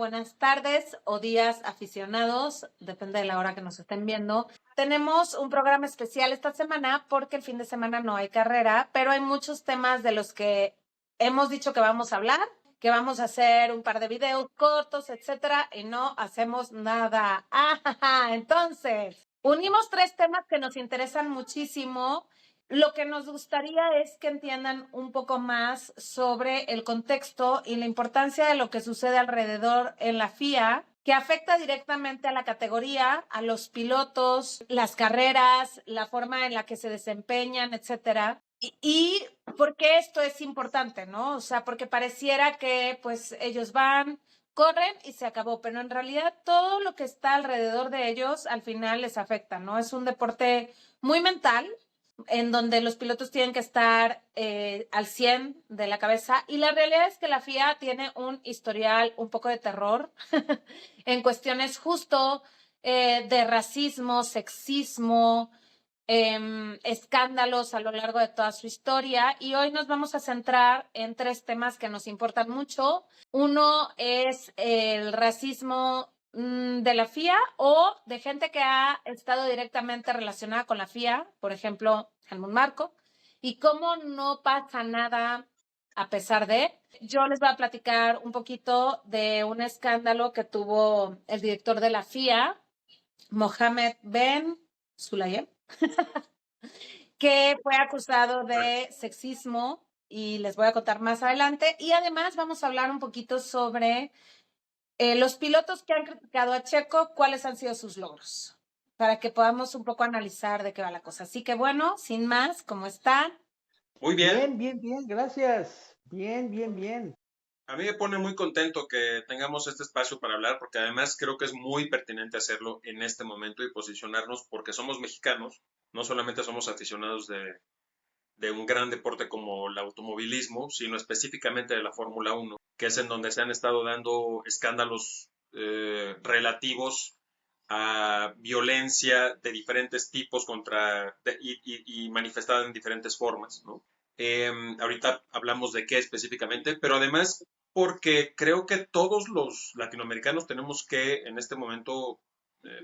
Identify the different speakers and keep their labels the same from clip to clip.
Speaker 1: buenas tardes o días aficionados, depende de la hora que nos estén viendo. Tenemos un programa especial esta semana porque el fin de semana no hay carrera, pero hay muchos temas de los que hemos dicho que vamos a hablar, que vamos a hacer un par de videos cortos, etcétera, y no hacemos nada. Entonces, unimos 3 temas que nos interesan muchísimo. Lo que nos gustaría es que entiendan un poco más sobre el contexto y la importancia de lo que sucede alrededor en la FIA, que afecta directamente a la categoría, a los pilotos, las carreras, la forma en la que se desempeñan, etcétera. Y por qué esto es importante, ¿no? O sea, porque pareciera que pues ellos van, corren y se acabó, pero en realidad todo lo que está alrededor de ellos al final les afecta, ¿no? Es un deporte muy mental, en donde los pilotos tienen que estar al 100 de la cabeza, y la realidad es que la FIA tiene un historial un poco de terror en cuestiones justo de racismo, sexismo, escándalos a lo largo de toda su historia, y hoy nos vamos a centrar en 3 temas que nos importan mucho. Uno es el racismo de la FIA o de gente que ha estado directamente relacionada con la FIA, por ejemplo, Helmut Marko, y cómo no pasa nada a pesar de. Yo les voy a platicar un poquito de un escándalo que tuvo el director de la FIA, Mohammed Ben Sulayem, que fue acusado de sexismo, y les voy a contar más adelante. Y además vamos a hablar un poquito sobre los pilotos que han criticado a Checo, cuáles han sido sus logros, para que podamos un poco analizar de qué va la cosa. Así que bueno, sin más, ¿cómo están?
Speaker 2: Muy bien.
Speaker 3: Bien, gracias. Bien.
Speaker 2: A mí me pone muy contento que tengamos este espacio para hablar, porque además creo que es muy pertinente hacerlo en este momento y posicionarnos, porque somos mexicanos, no solamente somos aficionados de un gran deporte como el automovilismo, sino específicamente de la Fórmula 1, que es en donde se han estado dando escándalos relativos a violencia de diferentes tipos y manifestada en diferentes formas, ¿no? Ahorita hablamos de qué específicamente, pero además porque creo que todos los latinoamericanos tenemos que en este momento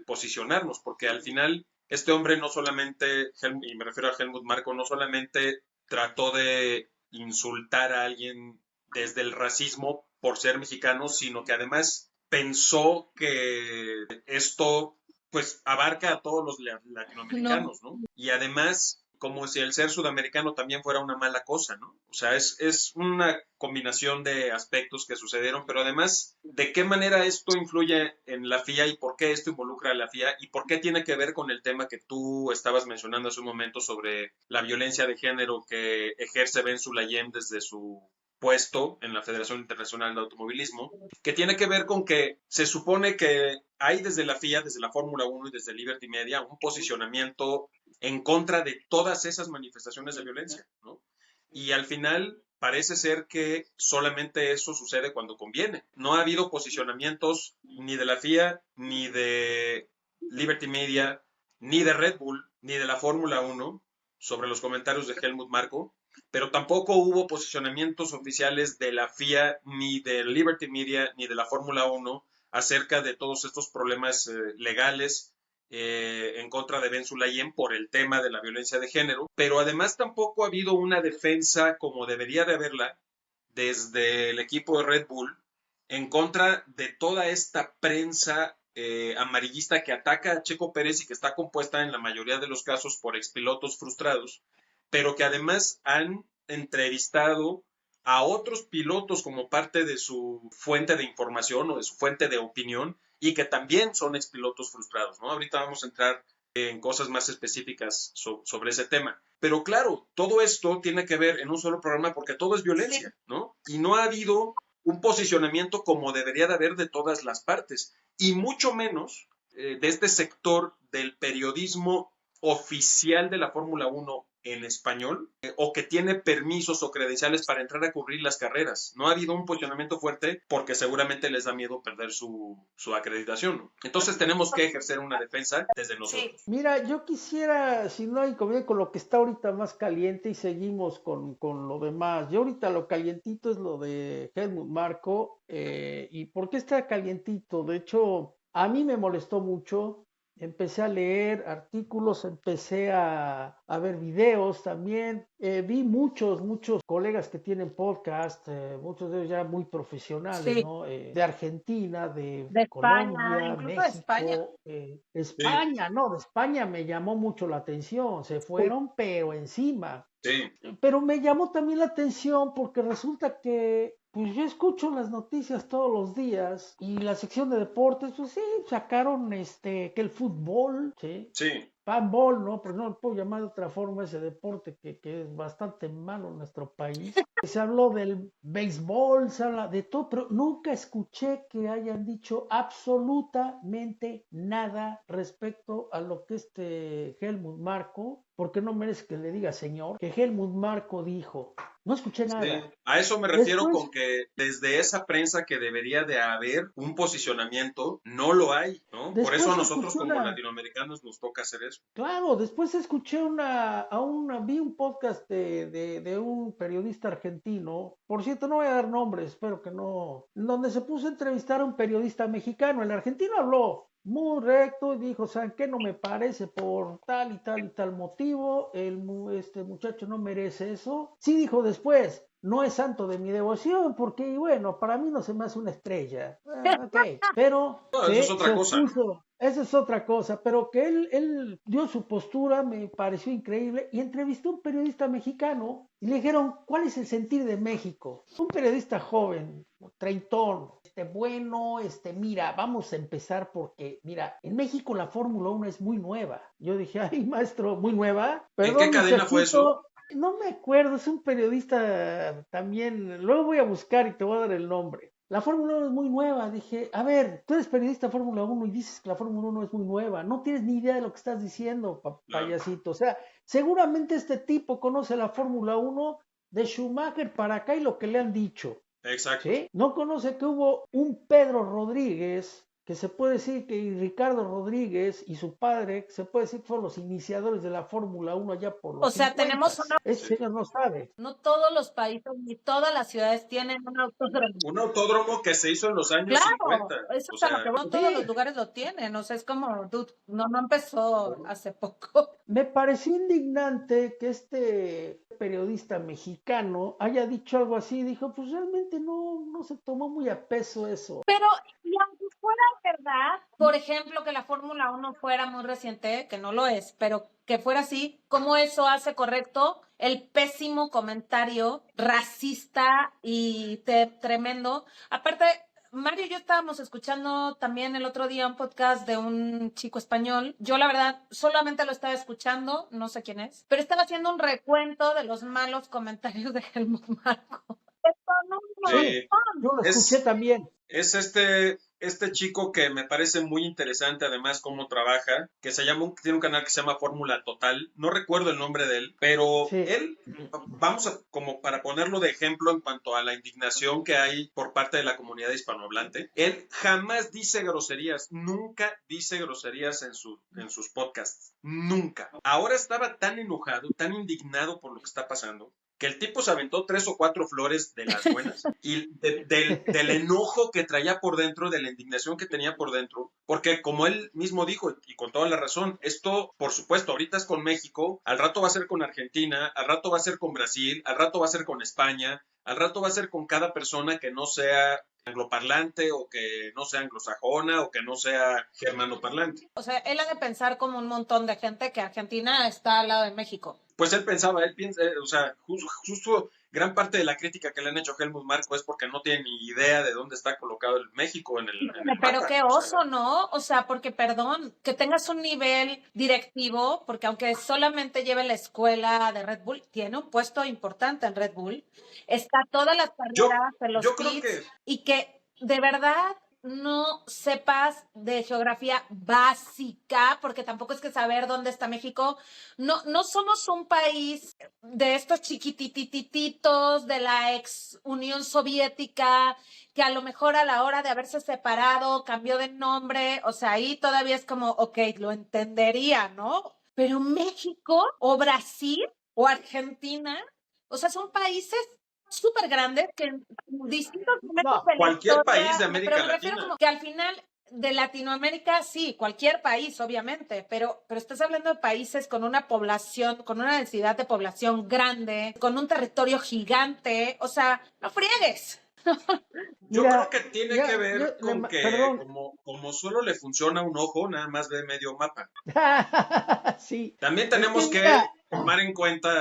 Speaker 2: posicionarnos, porque al final este hombre no solamente, y me refiero a Helmut Marko, no solamente trató de insultar a alguien desde el racismo por ser mexicano, sino que además pensó que esto pues abarca a todos los latinoamericanos, ¿no? Y además como si el ser sudamericano también fuera una mala cosa, ¿no? O sea, es una combinación de aspectos que sucedieron, pero además, ¿de qué manera esto influye en la FIA y por qué esto involucra a la FIA y por qué tiene que ver con el tema que tú estabas mencionando hace un momento sobre la violencia de género que ejerce Ben Sulayem desde su puesto en la Federación Internacional de Automovilismo, que tiene que ver con que se supone que hay desde la FIA, desde la Fórmula 1 y desde Liberty Media un posicionamiento en contra de todas esas manifestaciones de violencia, ¿no? Y al final parece ser que solamente eso sucede cuando conviene. No ha habido posicionamientos ni de la FIA, ni de Liberty Media, ni de Red Bull, ni de la Fórmula 1 sobre los comentarios de Helmut Marko, pero tampoco hubo posicionamientos oficiales de la FIA, ni de Liberty Media, ni de la Fórmula 1 acerca de todos estos problemas legales en contra de Ben Sulayem por el tema de la violencia de género, pero además tampoco ha habido una defensa como debería de haberla desde el equipo de Red Bull en contra de toda esta prensa amarillista que ataca a Checo Pérez y que está compuesta en la mayoría de los casos por expilotos frustrados, pero que además han entrevistado a otros pilotos como parte de su fuente de información o de su fuente de opinión y que también son expilotos frustrados, ¿no? Ahorita vamos a entrar en cosas más específicas sobre ese tema. Pero claro, todo esto tiene que ver en un solo programa porque todo es violencia, ¿no? Y no ha habido un posicionamiento como debería de haber de todas las partes, y mucho menos de este sector del periodismo oficial de la Fórmula 1 en español o que tiene permisos o credenciales para entrar a cubrir las carreras. No ha habido un posicionamiento fuerte porque seguramente les da miedo perder su acreditación. Entonces tenemos que ejercer una defensa desde nosotros.
Speaker 3: Mira, yo quisiera, si no hay inconveniente con lo que está ahorita más caliente y seguimos con lo demás. Yo ahorita lo calientito es lo de Helmut Marko. ¿Y por qué está calientito? De hecho, a mí me molestó mucho. Empecé a leer artículos, empecé a ver videos también. Vi muchos colegas que tienen podcast, muchos de ellos ya muy profesionales,
Speaker 1: Sí,
Speaker 3: ¿no? De Argentina, de
Speaker 1: de España,
Speaker 3: Colombia,
Speaker 1: incluso de España.
Speaker 3: México,
Speaker 2: Sí,
Speaker 3: España, no, de España me llamó mucho la atención, se fueron, pero encima.
Speaker 2: sí,
Speaker 3: Pero me llamó también la atención porque resulta que, pues yo escucho las noticias todos los días y la sección de deportes, pues sí, sacaron que el fútbol, sí,
Speaker 2: sí.
Speaker 3: handball, ¿no? Pues no lo puedo llamar de otra forma ese deporte que es bastante malo en nuestro país. Se habló del béisbol, se habla de todo, pero nunca escuché que hayan dicho absolutamente nada respecto a lo que Helmut Marko, porque no merece que le diga señor, que Helmut Marko dijo. No escuché
Speaker 2: Sí,
Speaker 3: nada.
Speaker 2: a eso me refiero
Speaker 3: Después,
Speaker 2: con que desde esa prensa que debería de haber un posicionamiento, no lo hay, ¿no? Por eso a
Speaker 3: después
Speaker 2: nosotros
Speaker 3: escuché
Speaker 2: como
Speaker 3: una,
Speaker 2: latinoamericanos nos toca hacer eso.
Speaker 3: Claro, después escuché vi un podcast de un periodista argentino, por cierto, no voy a dar nombres, espero que no, donde se puso a entrevistar a un periodista mexicano. El argentino habló muy recto y dijo, ¿saben qué? No me parece por tal y tal y tal motivo, este muchacho no merece eso. Sí dijo después, no es santo de mi devoción, porque bueno, para mí no se me hace una estrella. Ok, pero
Speaker 2: No, eso es
Speaker 3: se
Speaker 2: otra cosa, ¿no?
Speaker 3: opuso. Esa es otra cosa, pero que él dio su postura, me pareció increíble, y entrevistó a un periodista mexicano y le dijeron, ¿cuál es el sentir de México? Un periodista joven, treintón, bueno, mira, vamos a empezar porque, mira, en México la Fórmula 1 es muy nueva. Yo dije, ay, maestro, muy nueva,
Speaker 2: ¿En qué
Speaker 3: perdón,
Speaker 2: cadena fue eso?
Speaker 3: muchachito, no me acuerdo, es un periodista también, luego voy a buscar y te voy a dar el nombre. La Fórmula 1 es muy nueva. Dije, a ver, tú eres periodista de Fórmula 1 y dices que la Fórmula 1 es muy nueva. No tienes ni idea de lo que estás diciendo,
Speaker 2: Claro,
Speaker 3: payasito. O sea, seguramente este tipo conoce la Fórmula 1 de Schumacher para acá y lo que le han dicho.
Speaker 2: exacto.
Speaker 3: ¿Sí? No conoce que hubo un Pedro Rodríguez, que se puede decir que Ricardo Rodríguez y su padre, se puede decir que fueron los iniciadores de la Fórmula 1 allá por
Speaker 1: O
Speaker 3: los
Speaker 1: sea,
Speaker 3: 50.
Speaker 1: tenemos una,
Speaker 3: Ese
Speaker 2: Sí.
Speaker 3: señor no sabe.
Speaker 1: no todos los países ni todas las ciudades tienen un autódromo.
Speaker 2: Un autódromo que se hizo en los años
Speaker 1: Claro,
Speaker 2: 50.
Speaker 1: eso
Speaker 2: O
Speaker 1: es a lo que
Speaker 2: sea,
Speaker 1: no todos los
Speaker 3: Sí,
Speaker 1: lugares lo tienen. O sea, es como, dude, no empezó hace poco.
Speaker 3: me pareció indignante que este periodista mexicano haya dicho algo así. Dijo, pues realmente no se tomó muy a peso eso.
Speaker 1: Pero, y aunque fuera verdad, por ejemplo, que la Fórmula 1 fuera muy reciente, que no lo es, pero que fuera así, ¿cómo eso hace correcto el pésimo comentario racista y tremendo? Aparte, Mario y yo estábamos escuchando también el otro día un podcast de un chico español. Yo, la verdad, solamente lo estaba escuchando, no sé quién es, pero estaba haciendo un recuento de los malos comentarios de Helmut Marko. Esto no es un
Speaker 3: Sí,
Speaker 2: sí,
Speaker 3: yo lo escuché
Speaker 2: es,
Speaker 3: también.
Speaker 2: es este chico que me parece muy interesante, además, cómo trabaja, que tiene un canal que se llama Fórmula Total. No recuerdo el nombre de él, pero
Speaker 3: Sí,
Speaker 2: él, vamos a, como para ponerlo de ejemplo en cuanto a la indignación que hay por parte de la comunidad hispanohablante, él jamás dice groserías, nunca dice groserías en sus podcasts, nunca. Ahora estaba tan enojado, tan indignado por lo que está pasando, que el tipo se aventó 3 o 4 flores de las buenas y del enojo que traía por dentro, de la indignación que tenía por dentro, porque como él mismo dijo, y con toda la razón, esto, por supuesto, ahorita es con México, al rato va a ser con Argentina, al rato va a ser con Brasil, al rato va a ser con España, al rato va a ser con cada persona que no sea angloparlante o que no sea anglosajona o que no sea germanoparlante.
Speaker 1: O sea, él ha de pensar como un montón de gente que Argentina está al lado de México.
Speaker 2: Pues él piensa, o sea, justo gran parte de la crítica que le han hecho a Helmut Marko es porque no tiene ni idea de dónde está colocado el México en el
Speaker 1: Pero
Speaker 2: mapa.
Speaker 1: qué
Speaker 2: O sea,
Speaker 1: oso, ¿no? O sea, porque perdón, que tengas un nivel directivo, porque aunque solamente lleve la escuela de Red Bull, tiene un puesto importante en Red Bull, está todas las
Speaker 2: yo,
Speaker 1: carreras en los
Speaker 2: yo creo
Speaker 1: pits
Speaker 2: que
Speaker 1: y que de verdad no sepas de geografía básica, porque tampoco es que saber dónde está México. No somos un país de estos chiquititititos de la ex Unión Soviética, que a lo mejor a la hora de haberse separado cambió de nombre. O sea, ahí todavía es como, ok, lo entendería, ¿no? Pero México o Brasil o Argentina, o sea, son países súper grandes que en distintos momentos
Speaker 3: No,
Speaker 1: de la
Speaker 2: Cualquier país de
Speaker 1: historia, pero
Speaker 2: América
Speaker 1: me refiero
Speaker 2: Latina.
Speaker 1: como que al final de Latinoamérica, sí, cualquier país, obviamente, pero estás hablando de países con una población, con una densidad de población grande, con un territorio gigante, o sea, no friegues.
Speaker 2: Yo creo
Speaker 3: mira,
Speaker 2: que tiene que ver con que
Speaker 3: perdón.
Speaker 2: como solo le funciona un ojo, nada más ve medio mapa.
Speaker 3: Sí,
Speaker 2: También
Speaker 3: es que
Speaker 2: tenemos
Speaker 3: mira,
Speaker 2: que tomar en cuenta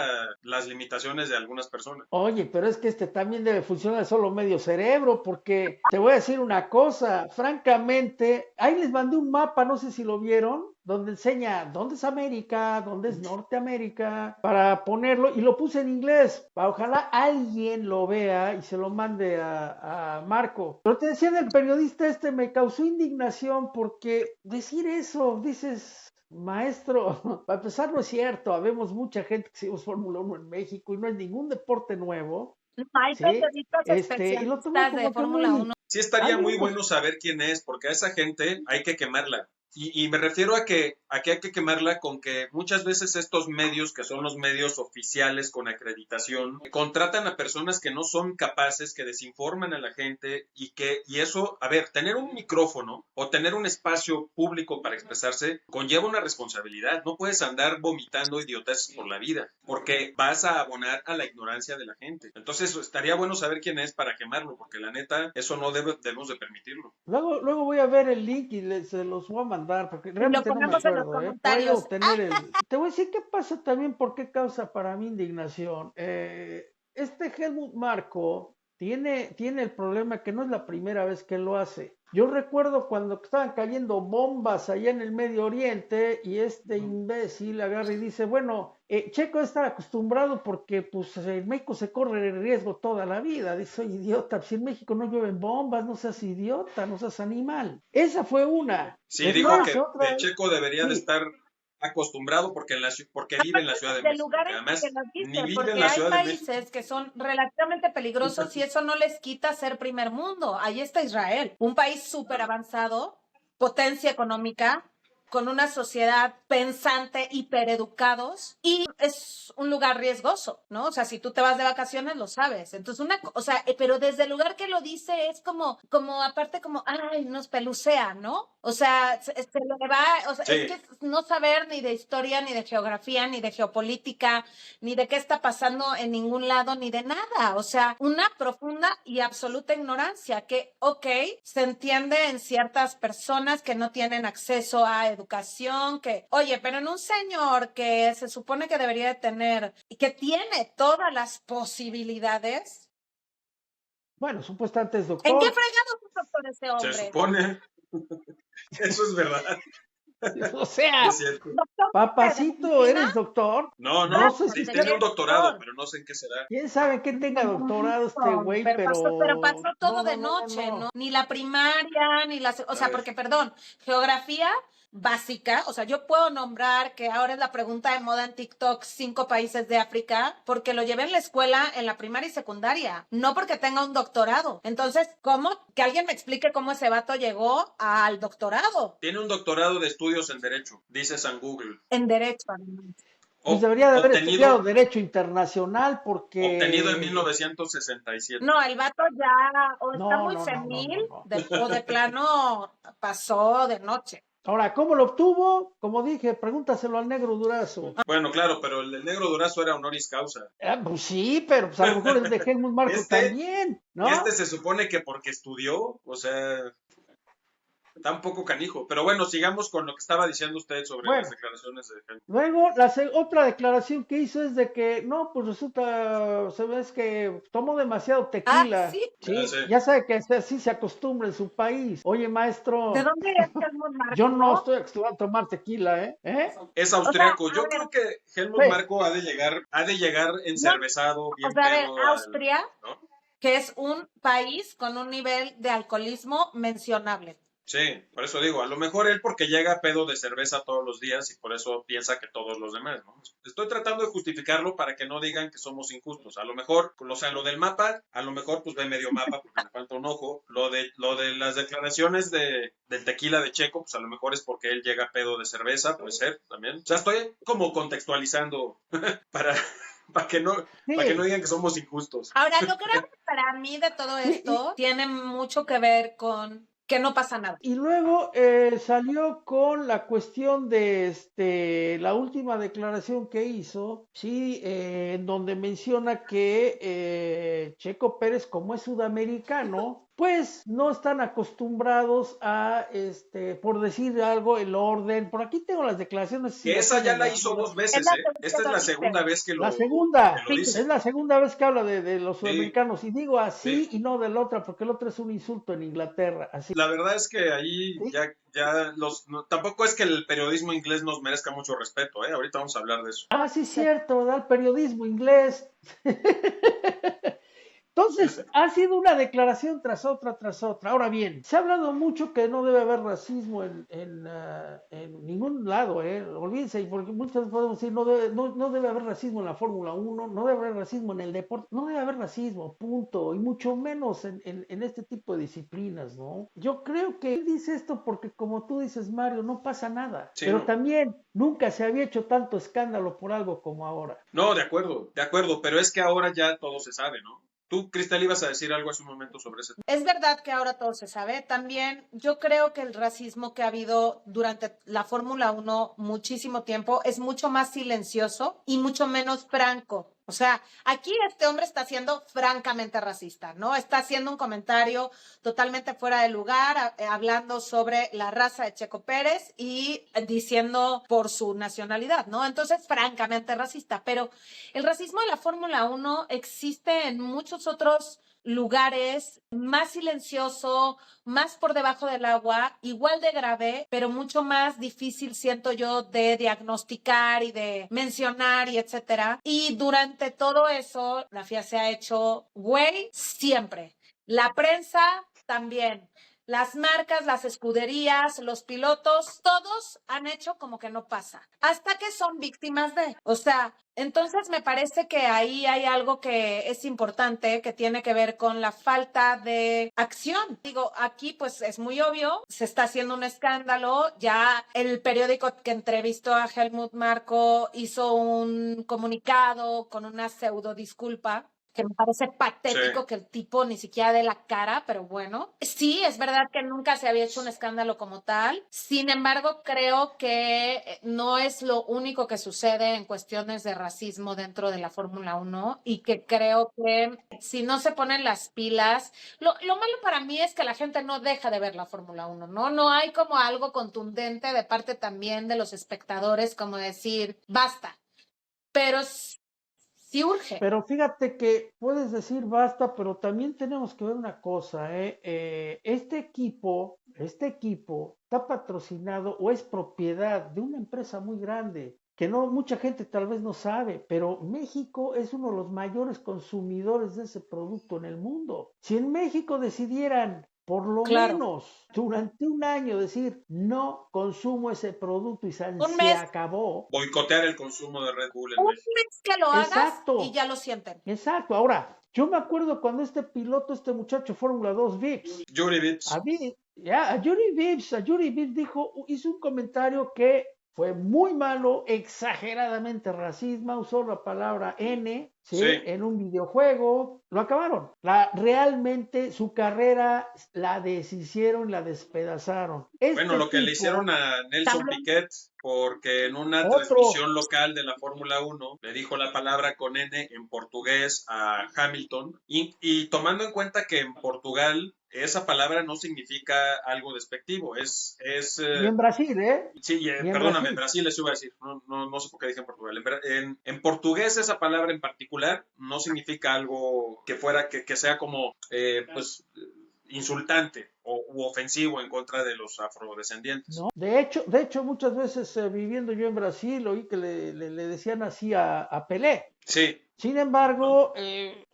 Speaker 2: las limitaciones de algunas personas.
Speaker 3: oye, pero es que también debe funcionar solo medio cerebro, porque te voy a decir una cosa, francamente, ahí les mandé un mapa, no sé si lo vieron, donde enseña dónde es América, dónde es Norteamérica, para ponerlo, y lo puse en inglés, ojalá alguien lo vea y se lo mande a Marco. Pero te decía del periodista me causó indignación porque decir eso, dices... Maestro, para empezar no es cierto, habemos mucha gente que seguimos Fórmula 1 en México y no es ningún deporte nuevo,
Speaker 1: No hay
Speaker 3: ¿sí?
Speaker 1: periodistas
Speaker 3: Y lo tomó
Speaker 1: especialistas de
Speaker 3: como que
Speaker 1: Fórmula
Speaker 3: muy,
Speaker 1: 1.
Speaker 2: Sí estaría muy
Speaker 3: algunos,
Speaker 2: bueno saber quién es, porque a esa gente hay que quemarla. Y me refiero a que hay que quemarla con que muchas veces estos medios, que son los medios oficiales con acreditación, contratan a personas que no son capaces, que desinforman a la gente y eso, a ver, tener un micrófono o tener un espacio público para expresarse conlleva una responsabilidad. No puedes andar vomitando idioteces por la vida, porque vas a abonar a la ignorancia de la gente. Entonces, estaría bueno saber quién es para quemarlo, porque la neta, eso no debemos de permitirlo.
Speaker 3: luego voy a ver el link y se los voy a mandar, porque
Speaker 1: Y lo
Speaker 3: realmente no me
Speaker 1: ponemos en los
Speaker 3: acuerdo, ¿eh? Por ahí debo
Speaker 1: comentarios.
Speaker 3: tener te voy a decir qué pasa también, por qué causa para mí indignación. Helmut Marko tiene el problema que no es la primera vez que lo hace. Yo recuerdo cuando estaban cayendo bombas allá en el Medio Oriente y este imbécil agarra y dice, bueno, Checo está acostumbrado porque pues en México se corre el riesgo toda la vida. Dice, soy idiota, si en México no llueven bombas, no seas idiota, no seas animal. Esa fue una.
Speaker 2: Sí, dijo
Speaker 3: Después
Speaker 2: que
Speaker 3: otra,
Speaker 2: Checo debería de
Speaker 3: sí,
Speaker 2: estar acostumbrado porque vive en la Ciudad de
Speaker 1: Del
Speaker 2: México,
Speaker 1: lugar
Speaker 2: que
Speaker 1: en el que
Speaker 2: además ni
Speaker 1: naciste,
Speaker 2: vive en
Speaker 1: porque
Speaker 2: la
Speaker 1: hay
Speaker 2: Ciudad de México.
Speaker 1: países que son relativamente peligrosos y eso no les quita ser primer mundo. Ahí está Israel, un país súper avanzado, potencia económica, con una sociedad pensante, hipereducados, y es un lugar riesgoso, ¿no? O sea, si tú te vas de vacaciones, lo sabes. Entonces, o sea, pero desde el lugar que lo dice es como aparte como, ay, nos pelucea, ¿no? O sea, se le va, o sea, es
Speaker 2: Sí,
Speaker 1: que no saber ni de historia, ni de geografía, ni de geopolítica, ni de qué está pasando en ningún lado, ni de nada. O sea, una profunda y absoluta ignorancia que, ok, se entiende en ciertas personas que no tienen acceso a educación, que, oye, pero en un señor que se supone que debería de tener y que tiene todas las posibilidades,
Speaker 3: bueno, supuestamente es
Speaker 1: ¿en qué
Speaker 3: doctor.
Speaker 1: fregado es doctor ese
Speaker 2: se
Speaker 1: hombre?
Speaker 2: supone, eso es verdad,
Speaker 3: O sea,
Speaker 2: es cierto.
Speaker 1: ¿Doctor de
Speaker 3: papacito,
Speaker 1: medicina?
Speaker 3: ¿eres doctor?
Speaker 2: No,
Speaker 3: No
Speaker 2: no,
Speaker 3: sé si
Speaker 2: sí,
Speaker 1: ¿De
Speaker 2: tiene
Speaker 1: qué
Speaker 2: un
Speaker 3: usted,
Speaker 2: doctorado,
Speaker 1: doctor?
Speaker 2: pero no sé en qué será.
Speaker 3: quién sabe que tenga doctorado este
Speaker 1: No,
Speaker 3: güey,
Speaker 1: pero
Speaker 3: pero
Speaker 1: pasó
Speaker 3: no,
Speaker 1: todo
Speaker 3: no,
Speaker 1: de
Speaker 3: no, no,
Speaker 1: noche, ¿no?
Speaker 3: no.
Speaker 1: Ni la primaria, ni la, o
Speaker 2: A
Speaker 1: sea,
Speaker 2: ver,
Speaker 1: porque, perdón, geografía básica, o sea, yo puedo nombrar que ahora es la pregunta de moda en TikTok 5 países de África, porque lo llevé en la escuela, en la primaria y secundaria, no porque tenga un doctorado. Entonces, ¿cómo? Que alguien me explique cómo ese vato llegó al doctorado
Speaker 2: tiene un doctorado de estudios en Derecho, dice San Google.
Speaker 1: en derecho, además.
Speaker 3: Pues debería de haber estudiado
Speaker 2: Obtenido,
Speaker 3: Derecho Internacional
Speaker 2: obtenido en
Speaker 3: porque...
Speaker 2: 1967.
Speaker 1: No, el vato ya o está
Speaker 3: No,
Speaker 1: muy
Speaker 3: no, no, no,
Speaker 1: senil
Speaker 3: no, no.
Speaker 1: o de plano pasó de noche.
Speaker 3: Ahora, ¿cómo lo obtuvo? Como dije, pregúntaselo al negro Durazo.
Speaker 2: Bueno, claro, pero el negro Durazo era honoris causa.
Speaker 3: Ah, pues sí, pero pues a lo mejor el de Helmut Marco
Speaker 2: Este,
Speaker 3: también,
Speaker 2: este
Speaker 3: ¿no?
Speaker 2: se supone que porque estudió, o sea, está un poco canijo. Pero bueno, sigamos con lo que estaba diciendo usted sobre las
Speaker 3: Bueno,
Speaker 2: declaraciones de Helmut.
Speaker 3: luego, otra declaración que hizo es de que, no, pues resulta, se ve es que tomó demasiado
Speaker 1: Ah,
Speaker 3: tequila.
Speaker 1: sí.
Speaker 2: Ya
Speaker 3: Sí,
Speaker 2: sé.
Speaker 3: ya sabe que así se acostumbra en su país. Oye,
Speaker 1: ¿De
Speaker 3: maestro,
Speaker 1: dónde es Helmut
Speaker 3: yo no
Speaker 1: Marko?
Speaker 3: estoy acostumbrado a tomar tequila, ¿eh? ¿Eh?
Speaker 2: Es
Speaker 1: O sea,
Speaker 2: austriaco.
Speaker 1: a
Speaker 2: Yo
Speaker 1: ver,
Speaker 2: creo que Helmut
Speaker 3: Sí.
Speaker 2: Marko ha de llegar
Speaker 1: no,
Speaker 2: encervezado,
Speaker 1: o
Speaker 2: bien
Speaker 1: sea, a ver,
Speaker 2: pedo al,
Speaker 1: Austria,
Speaker 2: ¿no?
Speaker 1: que es un país con un nivel de alcoholismo mencionable.
Speaker 2: Sí, por eso digo, a lo mejor él porque llega a pedo de cerveza todos los días y por eso piensa que todos los demás, ¿no? Estoy tratando de justificarlo para que no digan que somos injustos. A lo mejor, o sea, lo del mapa, a lo mejor pues ve medio mapa porque le falta un ojo. Lo de las declaraciones del tequila de Checo, pues a lo mejor es porque él llega a pedo de cerveza, puede ser también. O sea, estoy como contextualizando para, para que no digan que somos injustos.
Speaker 1: Ahora, yo creo que para mí de todo esto tiene mucho que ver con que no pasa nada.
Speaker 3: Y luego salió con la cuestión de la última declaración que hizo, sí, en donde menciona que Checo Pérez, como es sudamericano, pues no están acostumbrados a, por decir algo, el orden. Por aquí tengo las declaraciones. Si
Speaker 2: Que
Speaker 3: las
Speaker 2: esa ya
Speaker 3: tienes,
Speaker 2: la hizo dos veces, ¿eh? Esta es la segunda vez que
Speaker 3: la
Speaker 2: lo
Speaker 3: segunda,
Speaker 2: dice.
Speaker 3: es la segunda vez que habla de los
Speaker 2: Sí,
Speaker 3: sudamericanos. Y digo así
Speaker 2: sí.
Speaker 3: y no del otro, porque el otro es un insulto en Inglaterra. Así.
Speaker 2: La verdad es que ahí
Speaker 3: ¿Sí?
Speaker 2: tampoco es que el periodismo inglés nos merezca mucho respeto, ¿eh? Ahorita vamos a hablar de eso.
Speaker 3: Ah, sí, cierto, da el periodismo inglés. Entonces, ha sido una declaración tras otra, tras otra. Ahora bien, se ha hablado mucho que no debe haber racismo en ningún lado, ¿eh? Olvídense, porque muchas veces podemos decir, no debe haber racismo en la Fórmula 1, no debe haber racismo en el deporte, no debe haber racismo, punto, y mucho menos en este tipo de disciplinas, ¿no? Yo creo que él dice esto porque, como tú dices, Mario, no pasa nada,
Speaker 2: Sí,
Speaker 3: pero
Speaker 2: no.
Speaker 3: también nunca se había hecho tanto escándalo por algo como ahora.
Speaker 2: No, de acuerdo, pero es que ahora ya todo se sabe, ¿no? Tú, Cristal, ibas a decir algo hace un momento sobre ese tema.
Speaker 1: Es verdad que ahora todo se sabe. También yo creo que el racismo que ha habido durante la Fórmula 1 muchísimo tiempo es mucho más silencioso y mucho menos franco. O sea, aquí este hombre está siendo francamente racista, ¿no? Está haciendo un comentario totalmente fuera de lugar, hablando sobre la raza de Checo Pérez y diciendo por su nacionalidad, ¿no? Entonces, francamente racista. Pero el racismo de la Fórmula 1 existe en muchos otros lugares, más silencioso, más por debajo del agua, igual de grave, pero mucho más difícil, siento yo, de diagnosticar y de mencionar y etcétera. Y durante todo eso, la FIA se ha hecho güey siempre. La prensa también. Las marcas, las escuderías, los pilotos, todos han hecho como que no pasa, hasta que son víctimas de. O sea, entonces me parece que ahí hay algo que es importante, que tiene que ver con la falta de acción. Digo, aquí pues es muy obvio, se está haciendo un escándalo, ya el periódico que entrevistó a Helmut Marko hizo un comunicado con una pseudo disculpa, que me parece patético
Speaker 2: Sí.
Speaker 1: que el tipo ni siquiera dé la cara, pero bueno. Sí, es verdad que nunca se había hecho un escándalo como tal. Sin embargo, creo que no es lo único que sucede en cuestiones de racismo dentro de la Fórmula 1 y que creo que si no se ponen las pilas, lo malo para mí es que la gente no deja de ver la Fórmula 1, ¿no? No hay como algo contundente de parte también de los espectadores como decir, basta. Pero sí urge.
Speaker 3: Pero fíjate que puedes decir basta, pero también tenemos que ver una cosa, ¿eh? Este equipo está patrocinado o es propiedad de una empresa muy grande, que no mucha gente tal vez no sabe, pero México es uno de los mayores consumidores de ese producto en el mundo. Si en México decidieran por lo
Speaker 1: Claro.
Speaker 3: menos durante un año decir no consumo ese producto y
Speaker 1: Un
Speaker 3: se
Speaker 1: mes,
Speaker 3: acabó.
Speaker 2: Boicotear el consumo de Red Bull en
Speaker 1: un
Speaker 2: México.
Speaker 1: mes que lo hagas y
Speaker 3: Exacto.
Speaker 1: ya lo sienten.
Speaker 3: Exacto, ahora, yo me acuerdo cuando este piloto, este muchacho Fórmula 2 Vips,
Speaker 2: Yuri Vips.
Speaker 3: a Yuri Vips hizo un comentario que fue muy malo, exageradamente racismo, usó la palabra N, ¿sí?
Speaker 2: Sí.
Speaker 3: En un videojuego, lo acabaron. Realmente su carrera la deshicieron, la despedazaron.
Speaker 2: Bueno, lo que le hicieron a Nelson
Speaker 1: También.
Speaker 2: Piquet, porque en una
Speaker 3: Otro,
Speaker 2: transmisión local de la Fórmula 1 le dijo la palabra con N en portugués a Hamilton, y tomando en cuenta que en Portugal esa palabra no significa algo despectivo,
Speaker 3: ni en Brasil,
Speaker 2: sí,
Speaker 3: ni en
Speaker 2: perdóname, en
Speaker 3: Brasil.
Speaker 2: Brasil les iba a decir, no sé por qué dije en Portugal. En portugués esa palabra en particular no significa algo que fuera, que sea como, pues, insultante u ofensivo en contra de los afrodescendientes.
Speaker 3: No, de hecho, muchas veces viviendo yo en Brasil, oí que le decían así a Pelé.
Speaker 2: Sí,
Speaker 3: Sin
Speaker 2: ¿no?
Speaker 3: embargo,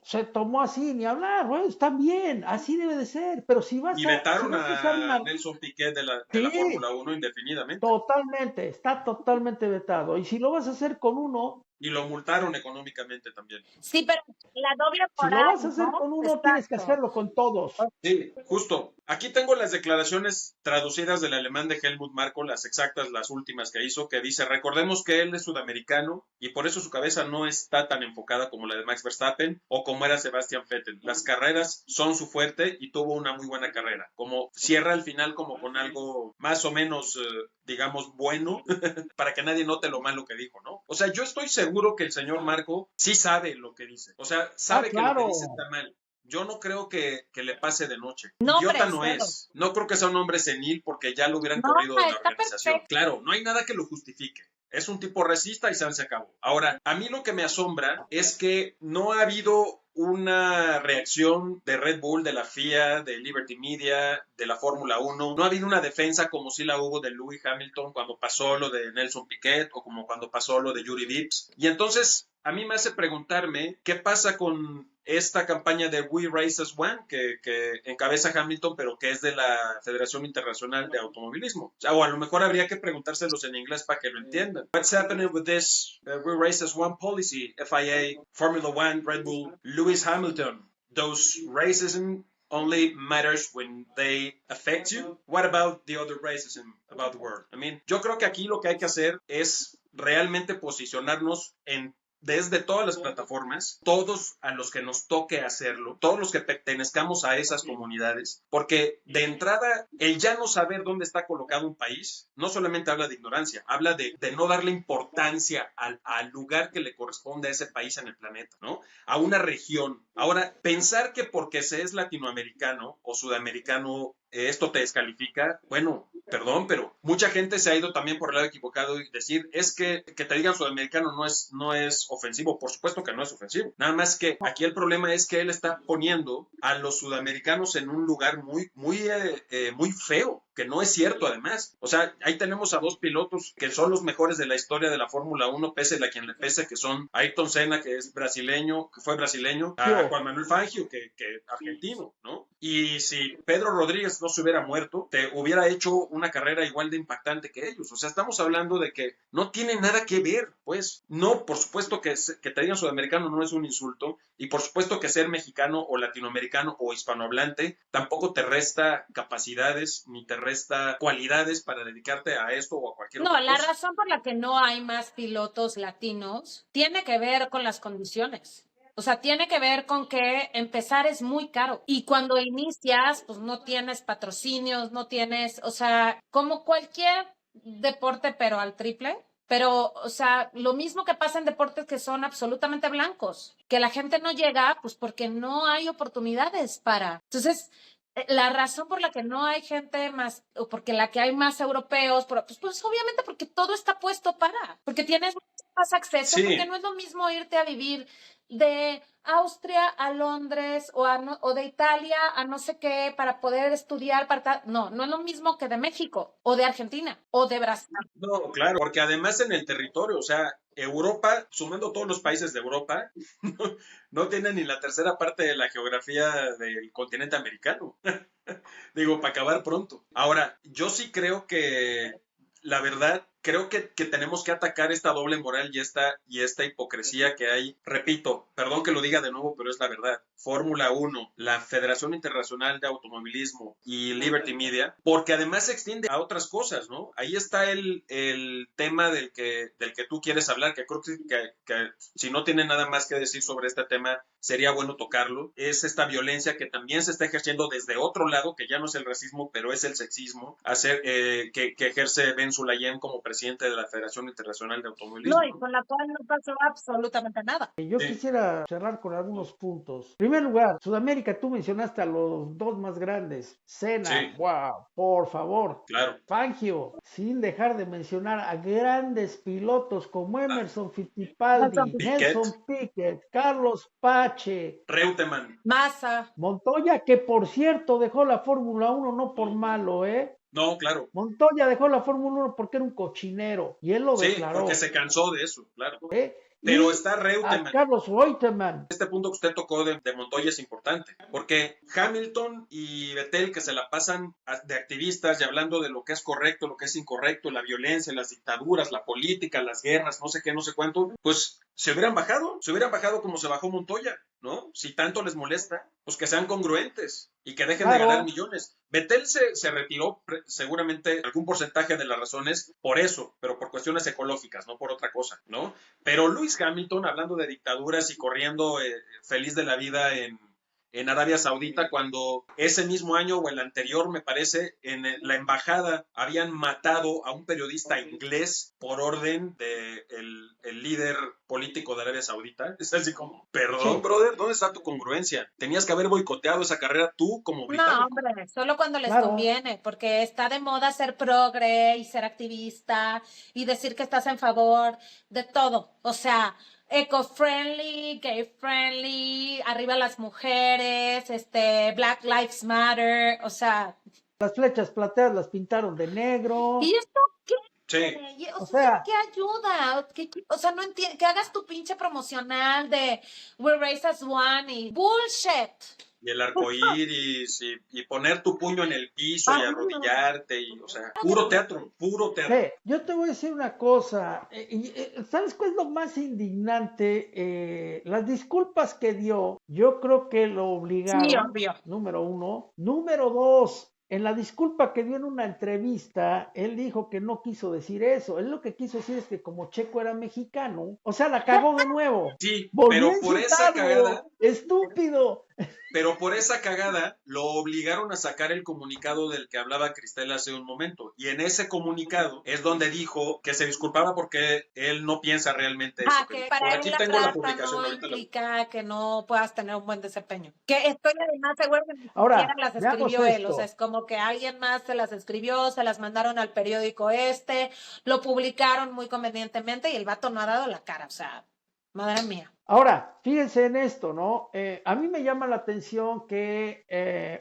Speaker 3: se tomó así, ni hablar, bueno, está bien, así debe de ser, pero si
Speaker 2: Y
Speaker 3: si
Speaker 2: vetaron
Speaker 3: vas a usar
Speaker 2: a
Speaker 3: una...
Speaker 2: Nelson Piquet de la
Speaker 3: Sí,
Speaker 2: Fórmula 1 indefinidamente.
Speaker 3: totalmente, está totalmente vetado. Y si lo vas a hacer con uno,
Speaker 2: Y lo multaron económicamente también.
Speaker 1: Sí, pero la doble
Speaker 3: si lo vas a
Speaker 1: moral,
Speaker 3: hacer
Speaker 1: ¿no?
Speaker 3: con uno, tienes que
Speaker 1: Exacto.
Speaker 3: hacerlo con todos.
Speaker 2: Sí, justo. Aquí tengo las declaraciones traducidas del alemán de Helmut Marko, las exactas, las últimas que hizo, que dice, recordemos que él es sudamericano y por eso su cabeza no está tan enfocada como la de Max Verstappen o como era Sebastian Vettel. Las carreras son su fuerte y tuvo una muy buena carrera. Como cierra al final como con algo más o menos, digamos, bueno, para que nadie note lo malo que dijo, ¿no? O sea, yo estoy seguro que el señor Marko sí sabe lo que dice. O sea,
Speaker 3: Ah,
Speaker 2: sabe que lo que dice
Speaker 3: claro.
Speaker 2: está mal. Yo no creo que le pase de noche.
Speaker 1: No, hombre,
Speaker 2: Idiota no
Speaker 1: cero.
Speaker 2: es. No creo que sea un hombre senil porque ya lo hubieran
Speaker 1: No,
Speaker 2: corrido de la
Speaker 1: está
Speaker 2: organización.
Speaker 1: perfecto.
Speaker 2: Claro, no hay nada que lo justifique. Es un tipo racista y se acabó. Ahora, a mí lo que me asombra es que no ha habido una reacción de Red Bull, de la FIA, de Liberty Media, de la Fórmula 1. No ha habido una defensa como si la hubo de Lewis Hamilton cuando pasó lo de Nelson Piquet o como cuando pasó lo de Yuri Vips. Y entonces a mí me hace preguntarme qué pasa con esta campaña de We Race as One que encabeza Hamilton, pero que es de la Federación Internacional de Automovilismo. O a lo mejor habría que preguntárselos en inglés para que lo entiendan. What's happening with this We Race as One policy? FIA, Formula One, Red Bull, Lewis Hamilton. Those racism only matters when they affect you. What about the other racism about the world? I mean, yo creo que aquí lo que hay que hacer es realmente posicionarnos en desde todas las plataformas, todos a los que nos toque hacerlo, todos los que pertenezcamos a esas comunidades, porque de entrada, el ya no saber dónde está colocado un país, no solamente habla de ignorancia, habla de no darle importancia al lugar que le corresponde a ese país en el planeta, ¿no? A una región. Ahora, pensar que porque se es latinoamericano o sudamericano esto te descalifica, bueno, perdón, pero mucha gente se ha ido también por el lado equivocado y decir, es que te digan sudamericano no es ofensivo, por supuesto que no es ofensivo, nada más que aquí el problema es que él está poniendo a los sudamericanos en un lugar muy feo, que no es cierto además. O sea, ahí tenemos a dos pilotos que son los mejores de la historia de la Fórmula 1, pese a quien le pese, que son Ayrton Senna, que es brasileño, que fue brasileño, a Juan Manuel Fangio, que argentino, ¿no? Y si Pedro Rodríguez no se hubiera muerto, te hubiera hecho una carrera igual de impactante que ellos. O sea, estamos hablando de que no tiene nada que ver, pues. No, por supuesto que te digan sudamericano no es un insulto, y por supuesto que ser mexicano o latinoamericano o hispanohablante tampoco te resta capacidades ni te resta cualidades para dedicarte a esto o a cualquier
Speaker 1: No,
Speaker 2: otra
Speaker 1: la
Speaker 2: cosa.
Speaker 1: razón por la que no hay más pilotos latinos tiene que ver con las condiciones. O sea, tiene que ver con que empezar es muy caro. Y cuando inicias, pues no tienes patrocinios, no tienes, o sea, como cualquier deporte, pero al triple. Pero, o sea, lo mismo que pasa en deportes que son absolutamente blancos, que la gente no llega, pues porque no hay oportunidades para. Entonces, la razón por la que no hay gente más, o porque la que hay más europeos, pues obviamente porque todo está puesto porque tienes más acceso, porque
Speaker 2: Sí,
Speaker 1: no es lo mismo irte a vivir de Austria a Londres o de Italia a no sé qué para poder estudiar, no es lo mismo que de México o de Argentina o de Brasil.
Speaker 2: no, claro, porque además en el territorio, o sea, Europa, sumando todos los países de Europa, no, no tienen ni la tercera parte de la geografía del continente americano. Digo, para acabar pronto. Ahora, yo sí creo que, la verdad, creo que tenemos que atacar esta doble moral y esta hipocresía que hay. Repito, perdón que lo diga de nuevo, pero es la verdad. Fórmula 1, la Federación Internacional de Automovilismo y Liberty Media, porque además se extiende a otras cosas, ¿no? Ahí está el tema del que tú quieres hablar, que creo que si no tiene nada más que decir sobre este tema, sería bueno tocarlo. Es esta violencia que también se está ejerciendo desde otro lado, que ya no es el racismo, pero es el sexismo, que ejerce Ben Sulayem como presidente de la Federación Internacional de
Speaker 1: No,
Speaker 2: Automovilismo,
Speaker 1: y
Speaker 2: ¿no?
Speaker 1: con la cual no pasó absolutamente nada.
Speaker 3: Yo
Speaker 2: Sí,
Speaker 3: quisiera cerrar con algunos puntos. En primer lugar, Sudamérica, tú mencionaste a los dos más grandes. Senna,
Speaker 2: sí,
Speaker 3: wow, por favor.
Speaker 2: claro.
Speaker 3: Fangio, sin dejar de mencionar a grandes pilotos como
Speaker 2: Ah,
Speaker 3: Emerson Fittipaldi,
Speaker 2: Piquet,
Speaker 3: Nelson Piquet, Carlos Pache,
Speaker 2: Reutemann.
Speaker 1: Massa.
Speaker 3: Montoya, que por cierto dejó la Fórmula 1 no por malo, ¿eh?
Speaker 2: No, claro.
Speaker 3: Montoya dejó la Fórmula 1 porque era un cochinero y él lo
Speaker 2: Sí, porque
Speaker 3: declaró,
Speaker 2: se cansó de eso, claro.
Speaker 3: ¿eh?
Speaker 2: Pero
Speaker 3: y
Speaker 2: está
Speaker 3: a
Speaker 2: Reutemann.
Speaker 3: Carlos Reutemann.
Speaker 2: Este punto que usted tocó de Montoya es importante, porque Hamilton y Vettel, que se la pasan de activistas y hablando de lo que es correcto, lo que es incorrecto, la violencia, las dictaduras, la política, las guerras, no sé qué, no sé cuánto, pues se hubieran bajado como se bajó Montoya, ¿no? Si tanto les molesta, pues que sean congruentes y que dejen de ganar
Speaker 3: Claro,
Speaker 2: millones. Vettel se retiró seguramente algún porcentaje de las razones por eso, pero por cuestiones ecológicas, no por otra cosa, ¿no? Pero Lewis Hamilton, hablando de dictaduras y corriendo feliz de la vida en Arabia Saudita, cuando ese mismo año o el anterior, me parece, en la embajada habían matado a un periodista inglés por orden del líder político de Arabia Saudita. Es así como, perdón,
Speaker 3: sí.
Speaker 2: brother, ¿dónde está tu congruencia? Tenías que haber boicoteado esa carrera tú como
Speaker 1: No,
Speaker 2: británico.
Speaker 1: hombre, solo cuando les
Speaker 3: Claro.
Speaker 1: conviene, porque está de moda ser progre y ser activista y decir que estás en favor de todo. O sea, eco-friendly, gay-friendly, arriba las mujeres, Black Lives Matter, o sea,
Speaker 3: Las flechas plateadas las pintaron de negro.
Speaker 1: ¿y esto qué?
Speaker 2: Sí,
Speaker 1: O
Speaker 3: O
Speaker 1: sea, ¿eso
Speaker 3: sea,
Speaker 1: qué ayuda? O sea, no entiendo, que hagas tu pinche promocional de We Raise as One y bullshit.
Speaker 2: y el arco iris y poner tu puño en el piso y
Speaker 1: Ah,
Speaker 2: arrodillarte, y, o sea, puro teatro, puro teatro.
Speaker 3: yo te voy a decir una cosa. ¿Sabes cuál es lo más indignante? Las disculpas que dio, yo creo que lo
Speaker 1: sí,
Speaker 3: obligaron,
Speaker 1: obvio.
Speaker 3: número uno. Número dos, en la disculpa que dio en una entrevista, él dijo que no quiso decir eso. Él lo que quiso decir es que como Checo era mexicano, o sea, la cagó de nuevo.
Speaker 2: Sí,
Speaker 3: Volvió a
Speaker 2: cagada,
Speaker 3: insultarlo. Estúpido.
Speaker 2: pero por esa cagada lo obligaron a sacar el comunicado del que hablaba Cristel hace un momento. Y en ese comunicado es donde dijo que se disculpaba porque él no piensa realmente eso.
Speaker 1: Que
Speaker 2: Por
Speaker 1: para él
Speaker 2: aquí
Speaker 1: la
Speaker 2: tengo la
Speaker 1: trata
Speaker 2: publicación,
Speaker 1: no
Speaker 2: ahorita
Speaker 1: implica que no puedas tener un buen desempeño. Que estoy además seguro que ni siquiera
Speaker 3: Ahora,
Speaker 1: las
Speaker 3: veamos
Speaker 1: escribió él, o sea,
Speaker 3: esto.
Speaker 1: es como que alguien más se las escribió, se las mandaron al periódico lo publicaron muy convenientemente y el vato no ha dado la cara, o sea, madre mía.
Speaker 3: Ahora, fíjense en esto, ¿no? A mí me llama la atención que,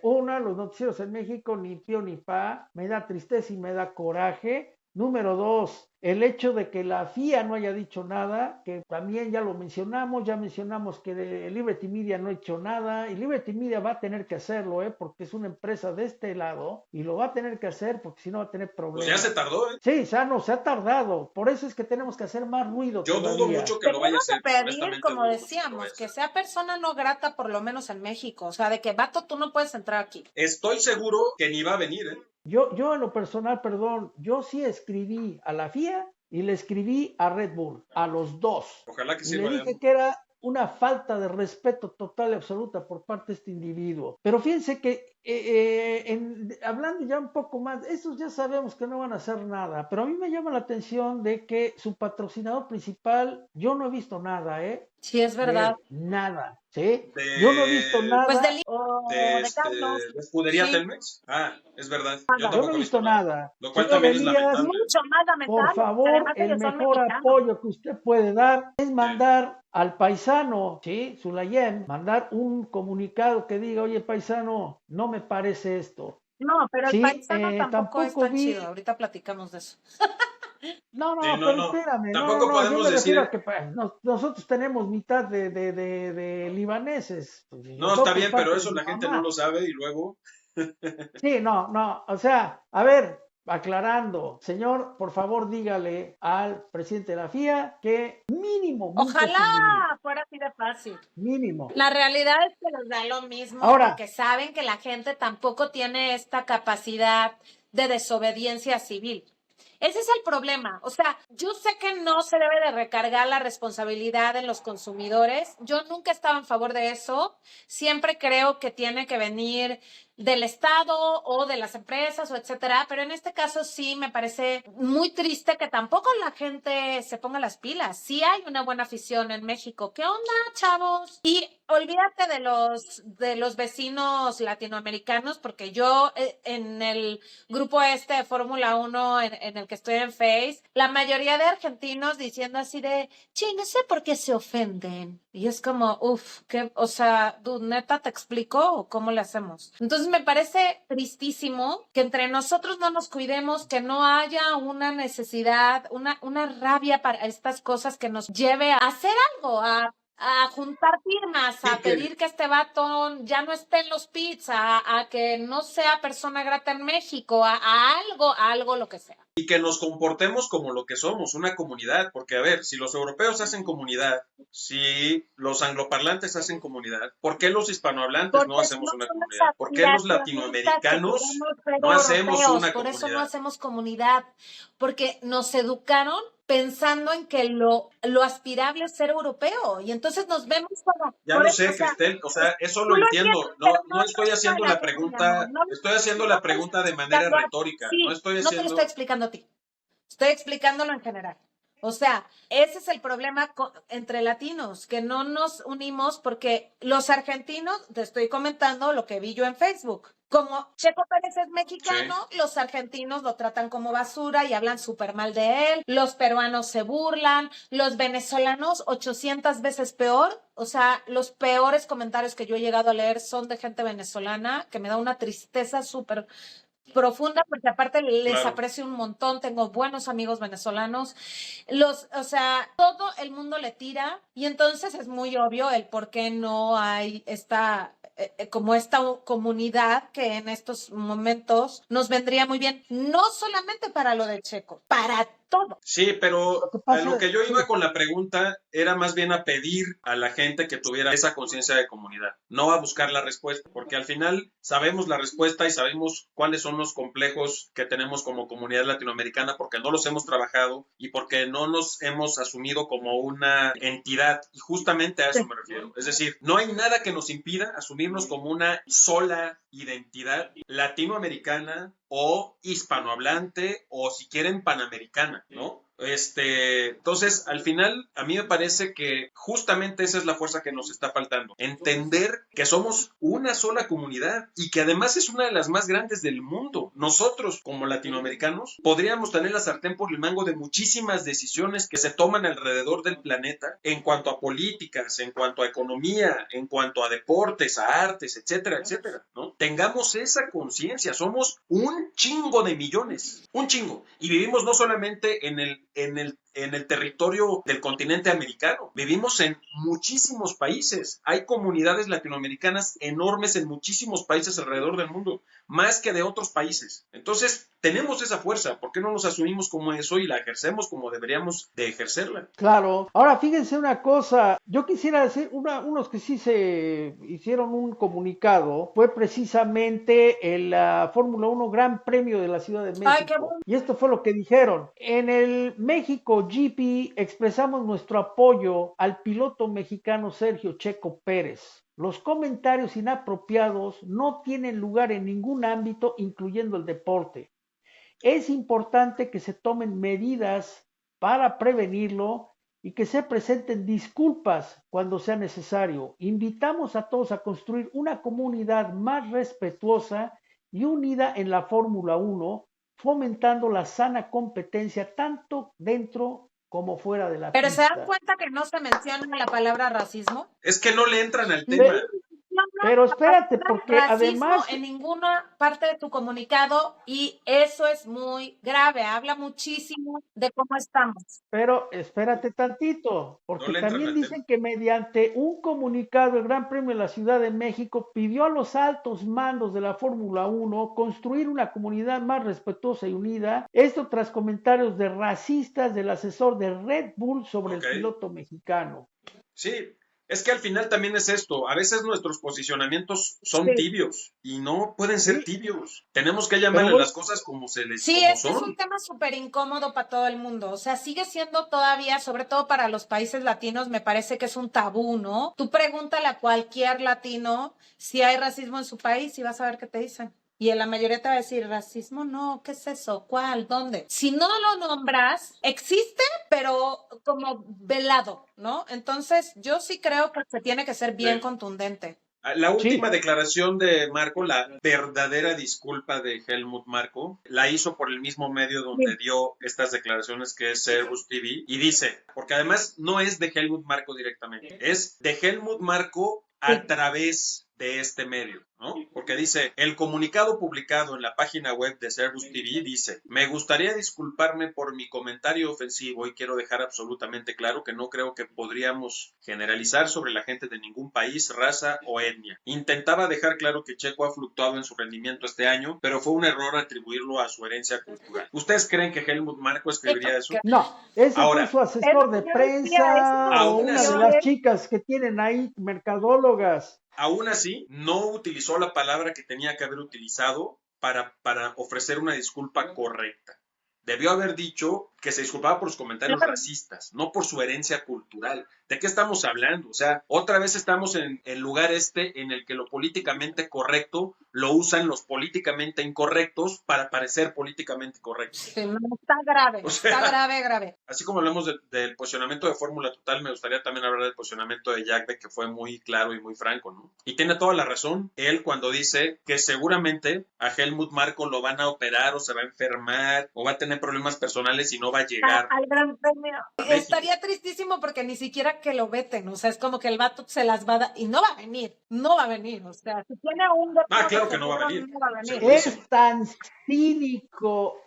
Speaker 3: los noticieros en México, ni pío ni pa, me da tristeza y me da coraje. Número dos, el hecho de que la FIA no haya dicho nada, que también ya lo mencionamos, ya mencionamos que Liberty Media no ha hecho nada, y Liberty Media va a tener que hacerlo, porque es una empresa de este lado, y lo va a tener que hacer porque si no va a tener
Speaker 2: pues ya
Speaker 3: problemas.
Speaker 2: se tardó, ¿eh?
Speaker 3: Sí, Sano, se ha tardado, por eso es que tenemos que hacer más ruido
Speaker 2: Yo dudo
Speaker 3: todavía.
Speaker 2: mucho que lo vaya a
Speaker 1: Tenemos que
Speaker 2: hacer,
Speaker 1: pedir,
Speaker 2: honestamente
Speaker 1: como
Speaker 2: dudo mucho que lo vaya a
Speaker 1: decíamos, que
Speaker 2: hacer.
Speaker 1: sea persona no grata por lo menos en México, o sea, de que vato tú no puedes entrar aquí.
Speaker 2: Estoy seguro que ni va a venir, ¿eh?
Speaker 3: Yo en lo personal, perdón, yo sí escribí a la FIA y le escribí a Red Bull, a los dos.
Speaker 2: Ojalá que
Speaker 3: Y le
Speaker 2: sirva de
Speaker 3: dije
Speaker 2: algo.
Speaker 3: que era una falta de respeto total y absoluta por parte de este individuo. Pero fíjense que hablando ya un poco más, esos ya sabemos que no van a hacer nada, pero a mí me llama la atención de que su patrocinador principal, yo no he visto nada,
Speaker 1: Sí, es
Speaker 3: de
Speaker 1: verdad.
Speaker 3: él, nada, ¿sí? Yo no he visto
Speaker 2: De,
Speaker 1: Pues
Speaker 3: nada,
Speaker 2: de,
Speaker 1: De Carlos,
Speaker 2: de escudería
Speaker 1: sí,
Speaker 2: Telmex. Ah, es verdad, yo
Speaker 3: yo no
Speaker 2: tampoco
Speaker 3: he
Speaker 2: he visto
Speaker 3: visto
Speaker 2: nada.
Speaker 3: nada.
Speaker 2: Lo cual
Speaker 3: Señor
Speaker 2: también es
Speaker 3: Elías,
Speaker 2: lamentable.
Speaker 1: mucho más
Speaker 3: por
Speaker 1: lamentable,
Speaker 3: favor,
Speaker 1: además
Speaker 3: el
Speaker 1: ellos son
Speaker 3: mejor
Speaker 1: mexicanos.
Speaker 3: apoyo que usted puede dar es
Speaker 2: Sí.
Speaker 3: mandar al paisano, ¿sí? Sulayem, mandar un comunicado que diga, oye, paisano, no me parece esto.
Speaker 1: No, pero el
Speaker 3: Sí,
Speaker 1: paisano tampoco es
Speaker 3: tampoco
Speaker 1: tan chido.
Speaker 3: vi,
Speaker 1: Ahorita platicamos de eso.
Speaker 3: no,
Speaker 2: Sí,
Speaker 3: no,
Speaker 2: no,
Speaker 3: pero
Speaker 2: no.
Speaker 3: espérame,
Speaker 2: Tampoco
Speaker 3: no, yo
Speaker 2: podemos
Speaker 3: me refiero a
Speaker 2: decir,
Speaker 3: que pues, nosotros tenemos mitad de libaneses, pues, y
Speaker 2: no,
Speaker 3: yo
Speaker 2: está
Speaker 3: por
Speaker 2: bien, pero
Speaker 3: parte de
Speaker 2: eso
Speaker 3: mi
Speaker 2: la gente no
Speaker 3: mamá.
Speaker 2: lo sabe y luego,
Speaker 3: Sí, no, o sea, a ver, aclarando, señor, por favor dígale al presidente de la FIA que mínimo multe a
Speaker 1: Ojalá
Speaker 3: este individuo,
Speaker 1: fuera así de fácil.
Speaker 3: mínimo.
Speaker 1: La realidad es que les da lo mismo
Speaker 3: Ahora,
Speaker 1: porque saben que la gente tampoco tiene esta capacidad de desobediencia civil. Ese es el problema. O sea, yo sé que no se debe de recargar la responsabilidad en los consumidores. Yo nunca he estado en favor de eso. Siempre creo que tiene que venir del Estado o de las empresas o etcétera, pero en este caso sí me parece muy triste que tampoco la gente se ponga las pilas. Sí hay una buena afición en México. ¿Qué onda, chavos? Y olvídate de los vecinos latinoamericanos, porque yo en el grupo de Fórmula 1 en el que que estoy en Face, la mayoría de argentinos diciendo así de, che, no sé por qué se ofenden. Y es como, o sea, dude, neta, ¿te explico o cómo le hacemos? Entonces me parece tristísimo que entre nosotros no nos cuidemos, que no haya una necesidad, una rabia para estas cosas que nos lleve a hacer algo, a juntar firmas, a
Speaker 2: Y que,
Speaker 1: pedir que este vato ya no esté en los pits, a que no sea persona grata en México, a algo, lo que sea.
Speaker 2: y que nos comportemos como lo que somos, una comunidad, porque a ver, si los europeos hacen comunidad, si los angloparlantes hacen comunidad, ¿por qué los hispanohablantes no
Speaker 1: Porque
Speaker 2: hacemos
Speaker 1: no
Speaker 2: una
Speaker 1: somos
Speaker 2: comunidad? ¿Por qué los
Speaker 1: aspiracionistas que
Speaker 2: latinoamericanos
Speaker 1: queremos ser
Speaker 2: no hacemos
Speaker 1: europeos,
Speaker 2: una
Speaker 1: por eso no
Speaker 2: comunidad?
Speaker 1: hacemos comunidad, porque nos educaron pensando en que lo aspirable es ser europeo, y entonces nos vemos como,
Speaker 2: Ya lo sé, Cristel, o sea, eso
Speaker 1: tú
Speaker 2: lo
Speaker 1: lo
Speaker 2: entiendo.
Speaker 1: entiendes, pero
Speaker 2: No, no estoy
Speaker 1: no
Speaker 2: haciendo
Speaker 1: la
Speaker 2: la
Speaker 1: gente, mi amor,
Speaker 2: pregunta, estoy haciendo la
Speaker 1: no te lo
Speaker 2: pregunta
Speaker 1: estoy
Speaker 2: de manera
Speaker 1: explicando a
Speaker 2: retórica. No
Speaker 1: ti,
Speaker 2: estoy
Speaker 1: no te lo estoy
Speaker 2: haciendo,
Speaker 1: explicando a ti. Estoy explicándolo en general. O sea, ese es el problema entre latinos, que no nos unimos porque los argentinos, te estoy comentando lo que vi yo en Facebook. Como Checo Pérez es mexicano,
Speaker 2: sí,
Speaker 1: los argentinos lo tratan como basura y hablan súper mal de él, los peruanos se burlan, los venezolanos 800 veces peor. O sea, los peores comentarios que yo he llegado a leer son de gente venezolana, que me da una tristeza súper profunda, porque aparte les
Speaker 2: claro.
Speaker 1: aprecio un montón, tengo buenos amigos venezolanos, o sea, todo el mundo le tira, y entonces es muy obvio el por qué no hay como esta comunidad que en estos momentos nos vendría muy bien, no solamente para lo de Checo, para todo.
Speaker 2: Sí, pero
Speaker 3: Lo que
Speaker 2: a lo
Speaker 3: pasa,
Speaker 2: que yo
Speaker 3: sí,
Speaker 2: iba con la pregunta era más bien a pedir a la gente que tuviera esa conciencia de comunidad, no a buscar la respuesta, porque al final sabemos la respuesta y sabemos cuáles son los complejos que tenemos como comunidad latinoamericana porque no los hemos trabajado y porque no nos hemos asumido como una entidad, y justamente a eso me refiero. Es decir, no hay nada que nos impida asumirnos como una sola identidad latinoamericana o hispanohablante o si quieren panamericana, ¿no? Entonces, al final, a mí me parece que justamente esa es la fuerza que nos está faltando. Entender que somos una sola comunidad y que además es una de las más grandes del mundo. Nosotros, como latinoamericanos, podríamos tener la sartén por el mango de muchísimas decisiones que se toman alrededor del planeta en cuanto a políticas, en cuanto a economía, en cuanto a deportes, a artes, etcétera, etcétera, ¿no? Tengamos esa conciencia. Somos un chingo de millones, un chingo. Y vivimos no solamente en el territorio del continente americano, vivimos en muchísimos países. Hay comunidades latinoamericanas enormes en muchísimos países alrededor del mundo, más que de otros países. Entonces, tenemos esa fuerza. ¿Por qué no nos asumimos como eso y la ejercemos como deberíamos de ejercerla?
Speaker 3: claro. Ahora, fíjense una cosa, yo quisiera decir, unos que sí se hicieron un comunicado, fue precisamente el Fórmula 1 Gran Premio de la Ciudad de
Speaker 1: Ay, qué
Speaker 3: México.
Speaker 1: bueno.
Speaker 3: Y esto fue lo que dijeron. En el México GP expresamos nuestro apoyo al piloto mexicano Sergio Checo Pérez. Los comentarios inapropiados no tienen lugar en ningún ámbito, incluyendo el deporte. Es importante que se tomen medidas para prevenirlo y que se presenten disculpas cuando sea necesario. Invitamos a todos a construir una comunidad más respetuosa y unida en la Fórmula 1, fomentando la sana competencia tanto dentro como fuera de la
Speaker 1: Pero ¿se dan
Speaker 3: pista.
Speaker 1: cuenta que no se menciona la palabra racismo?
Speaker 2: Es que no le entran al
Speaker 1: No
Speaker 2: tema.
Speaker 3: Pe-
Speaker 1: menciona
Speaker 3: Pero
Speaker 1: la
Speaker 3: espérate,
Speaker 1: palabra
Speaker 3: porque
Speaker 1: racismo
Speaker 3: además
Speaker 1: en ninguna parte de tu comunicado, y eso es muy grave. Habla muchísimo de cómo estamos.
Speaker 3: Pero espérate tantito,
Speaker 2: No
Speaker 3: porque
Speaker 2: le entran
Speaker 3: también
Speaker 2: al tema.
Speaker 3: dicen que mediante un comunicado el Gran Premio de la Ciudad de México pidió a los altos mandos de la Fórmula 1 construir una comunidad más respetuosa y unida. Esto tras comentarios de racistas del asesor de Red Bull sobre
Speaker 2: Ok.
Speaker 3: el piloto mexicano.
Speaker 2: Sí, es que al final también es esto. A veces nuestros posicionamientos son
Speaker 1: Sí.
Speaker 2: tibios y no pueden ser
Speaker 3: Sí,
Speaker 2: tibios. Tenemos que
Speaker 3: pero
Speaker 2: llamarle
Speaker 3: voy,
Speaker 2: las cosas
Speaker 1: Sí,
Speaker 2: como
Speaker 1: este es un
Speaker 2: son.
Speaker 1: tema súper incómodo para todo el mundo. O sea, sigue siendo todavía, sobre todo para los países latinos, me parece que es un tabú, ¿no? Tú pregúntale a cualquier latino si hay racismo en su país y vas a ver qué te dicen. Y en la mayoría te va a decir, racismo no, ¿qué es eso? ¿Cuál? ¿Dónde? Si no lo nombras, existe, pero como velado, ¿no? Entonces, yo sí creo que se tiene que ser bien
Speaker 2: Sí.
Speaker 1: contundente.
Speaker 2: La
Speaker 3: Sí,
Speaker 2: última declaración de Marco, la verdadera disculpa de Helmut Marko, la hizo por el mismo medio donde dio estas declaraciones, que es Servus TV, y dice, porque además no es de Helmut Marko directamente, es de Helmut Marko a
Speaker 1: Sí.
Speaker 2: través de este medio, ¿no? Porque dice, el comunicado publicado en la página web de Servus TV dice, me gustaría disculparme por mi comentario ofensivo y quiero dejar absolutamente claro que no creo que podríamos generalizar sobre la gente de ningún país, raza o etnia. Intentaba dejar claro que Checo ha fluctuado en su rendimiento este año, pero fue un error atribuirlo a su herencia cultural. ¿Ustedes creen que Helmut Marko escribiría eso?
Speaker 3: no, ese fue
Speaker 2: Ahora,
Speaker 3: su
Speaker 1: Es lo
Speaker 3: asesor
Speaker 1: que
Speaker 3: de
Speaker 1: yo decía, eso
Speaker 3: prensa
Speaker 1: es lo
Speaker 3: o
Speaker 2: aún
Speaker 1: que
Speaker 3: una de
Speaker 1: yo
Speaker 2: así,
Speaker 3: las chicas que tienen ahí, mercadólogas.
Speaker 2: Aún así, no utilizó la palabra que tenía que haber utilizado para ofrecer una disculpa correcta. Debió haber dicho que se disculpaba por sus comentarios
Speaker 1: claro.
Speaker 2: racistas, no por su herencia cultural. ¿De qué estamos hablando? O sea, otra vez estamos en el lugar en el que lo políticamente correcto lo usan los políticamente incorrectos para parecer políticamente correctos.
Speaker 1: Sí, no, está grave,
Speaker 2: O
Speaker 1: está
Speaker 2: sea,
Speaker 1: grave.
Speaker 2: así como hablamos del posicionamiento de Fórmula Total, me gustaría también hablar del posicionamiento de Jack Beck, que fue muy claro y muy franco, ¿no? Y tiene toda la razón él cuando dice que seguramente a Helmut Marko lo van a operar o se va a enfermar o va a tener problemas personales y no va a llegar
Speaker 1: Al Gran Premio.
Speaker 2: a México.
Speaker 1: Estaría tristísimo porque ni siquiera que lo veten, o sea, es como que el vato se las va a dar y no va a venir, o sea, si tiene un
Speaker 2: Ah,
Speaker 1: verbo de
Speaker 2: claro que no va a
Speaker 1: seguro,
Speaker 2: venir,
Speaker 1: no va a venir.
Speaker 2: segurísimo.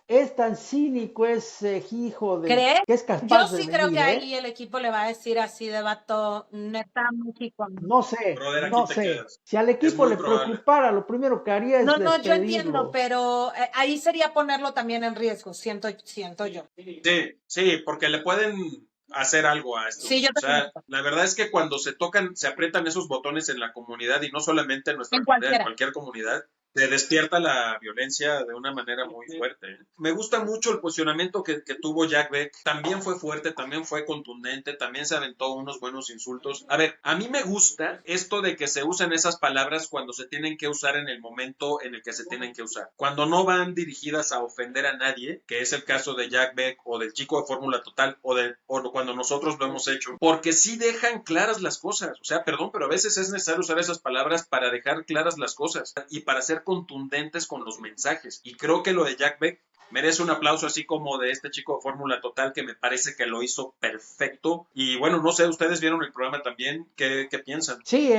Speaker 3: Es tan cínico ese hijo de
Speaker 1: ¿Crees?
Speaker 3: que es
Speaker 1: Yo
Speaker 3: capaz de
Speaker 1: sí creo que
Speaker 3: venir, ¿eh?
Speaker 1: ahí el equipo le va a decir así de vato, neta, México.
Speaker 3: No
Speaker 2: Brother, aquí te
Speaker 3: sé.
Speaker 2: quedas.
Speaker 3: Si al
Speaker 2: Es
Speaker 3: equipo
Speaker 2: muy
Speaker 3: le
Speaker 2: probable.
Speaker 3: preocupara, lo primero que haría es
Speaker 1: No, yo entiendo,
Speaker 3: despedirlo.
Speaker 1: pero ahí sería ponerlo también en riesgo, siento yo.
Speaker 2: Sí, porque le pueden hacer algo a esto.
Speaker 1: Sí, yo
Speaker 2: O
Speaker 1: también.
Speaker 2: sea, la verdad es que cuando se aprietan esos botones en la comunidad, y no solamente en nuestra
Speaker 1: En
Speaker 2: comunidad, en
Speaker 1: cualquiera.
Speaker 2: cualquier comunidad, se despierta la violencia de una manera muy fuerte. ¿Eh? Me gusta mucho el posicionamiento que tuvo Jack Beck. También fue fuerte, también fue contundente, también se aventó unos buenos insultos. A ver, a mí me gusta esto de que se usen esas palabras cuando se tienen que usar en el momento en el que se tienen que usar. Cuando no van dirigidas a ofender a nadie, que es el caso de Jack Beck o del chico de Fórmula Total o cuando nosotros lo hemos hecho, porque sí dejan claras las cosas. O sea, perdón, pero a veces es necesario usar esas palabras para dejar claras las cosas y para ser contundentes con los mensajes. Y creo que lo de Jack Beck merece un aplauso, así como de este chico de Fórmula Total, que me parece que lo hizo perfecto. Y bueno, no sé, ustedes vieron el programa también, ¿qué piensan?
Speaker 3: Sí,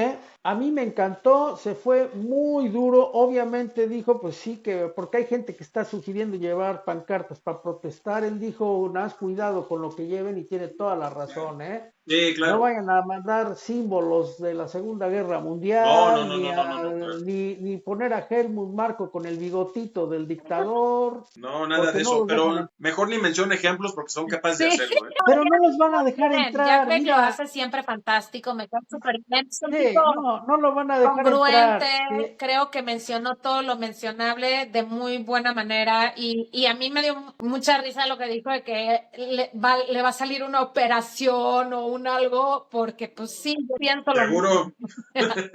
Speaker 3: a mí me encantó, se fue muy duro, obviamente dijo, pues sí, que porque hay gente que está sugiriendo llevar pancartas para protestar, él dijo, más cuidado con lo que lleven y tiene toda la razón, ¿eh?
Speaker 2: Sí,
Speaker 3: No
Speaker 2: claro.
Speaker 3: vayan a mandar símbolos de la Segunda Guerra
Speaker 2: No, no,
Speaker 3: Mundial,
Speaker 2: no, no, no, no, no, claro.
Speaker 3: ni poner a Helmut Marko con el bigotito del dictador,
Speaker 2: No, nada
Speaker 3: porque
Speaker 2: de
Speaker 3: no
Speaker 2: eso,
Speaker 3: los dejan
Speaker 2: pero
Speaker 3: entrar.
Speaker 2: mejor ni mencione ejemplos porque son capaces de
Speaker 1: Sí,
Speaker 2: hacerlo, ¿eh?
Speaker 3: Pero no los van a dejar
Speaker 1: bien, Jack
Speaker 3: entrar,
Speaker 1: Beck lo
Speaker 3: mira,
Speaker 1: hace siempre fantástico, me cae súper bien, es un
Speaker 3: sí,
Speaker 1: tipo
Speaker 3: no lo van a dejar
Speaker 1: congruente,
Speaker 3: entrar.
Speaker 1: creo que mencionó todo lo mencionable de muy buena manera y a mí me dio mucha risa lo que dijo de que le va a salir una operación o un algo, porque pues sí, yo pienso lo mismo.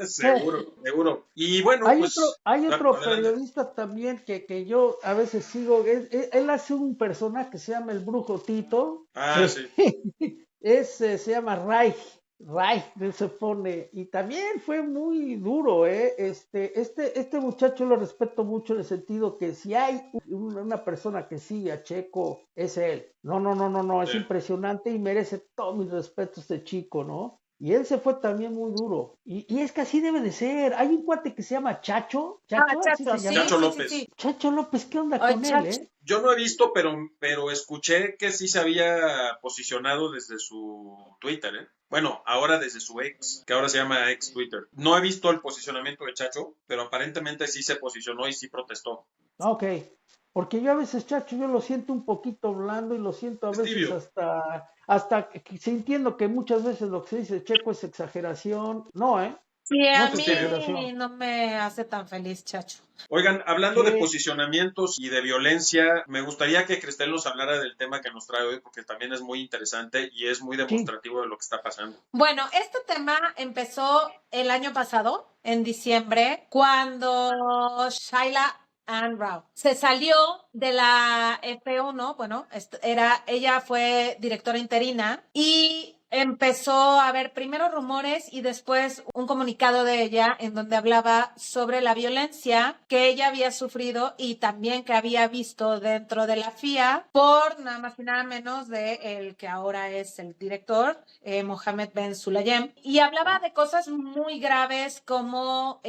Speaker 2: Seguro, seguro. Y bueno, pues
Speaker 3: Hay otro
Speaker 2: adelante.
Speaker 3: periodista también que yo a veces sigo, él hace un personaje que se llama el Brujo Tito,
Speaker 2: Ah, sí.
Speaker 3: se llama Reich, él se pone, y también fue muy duro, este muchacho lo respeto mucho en el sentido que si hay una persona que sigue a Checo, es él. No, es
Speaker 2: Sí.
Speaker 3: impresionante y merece todo mi respeto este chico, ¿no? Y él se fue también muy duro. Y es que así debe de ser. Hay un cuate que se llama Chacho, así
Speaker 1: Chacho,
Speaker 3: se llama.
Speaker 2: Chacho
Speaker 1: sí.
Speaker 2: López.
Speaker 3: Chacho López, ¿qué onda
Speaker 1: Ay,
Speaker 3: con él,
Speaker 1: Chacho,
Speaker 2: Yo no he visto, pero escuché que sí se había posicionado desde su Twitter, ¿eh? Bueno, ahora desde su ex, que ahora se llama ex Twitter. No he visto el posicionamiento de Chacho, pero aparentemente sí se posicionó y sí protestó.
Speaker 3: Ok, porque yo a veces, Chacho, yo lo siento un poquito blando y lo siento a
Speaker 2: Es
Speaker 3: veces
Speaker 2: tibio.
Speaker 3: hasta que sí entiendo que muchas veces lo que se dice Checo es exageración. No,
Speaker 1: sí,
Speaker 3: no
Speaker 1: a
Speaker 3: es
Speaker 2: Es tibio.
Speaker 3: exageración.
Speaker 1: mí no me hace tan feliz, Chacho.
Speaker 2: Oigan, hablando de
Speaker 3: Que
Speaker 2: posicionamientos y de violencia, me gustaría que Cristel nos hablara del tema que nos trae hoy, porque también es muy interesante y es muy
Speaker 3: sí,
Speaker 2: demostrativo de lo que está pasando.
Speaker 1: Bueno, este tema empezó el año pasado, en diciembre, cuando Shaila Ann Rao se salió de la F1, bueno, ella fue directora interina y empezó a haber primero rumores y después un comunicado de ella en donde hablaba sobre la violencia que ella había sufrido y también que había visto dentro de la FIA por nada más y nada menos de el que ahora es el director, Mohammed Ben Sulayem, y hablaba de cosas muy graves como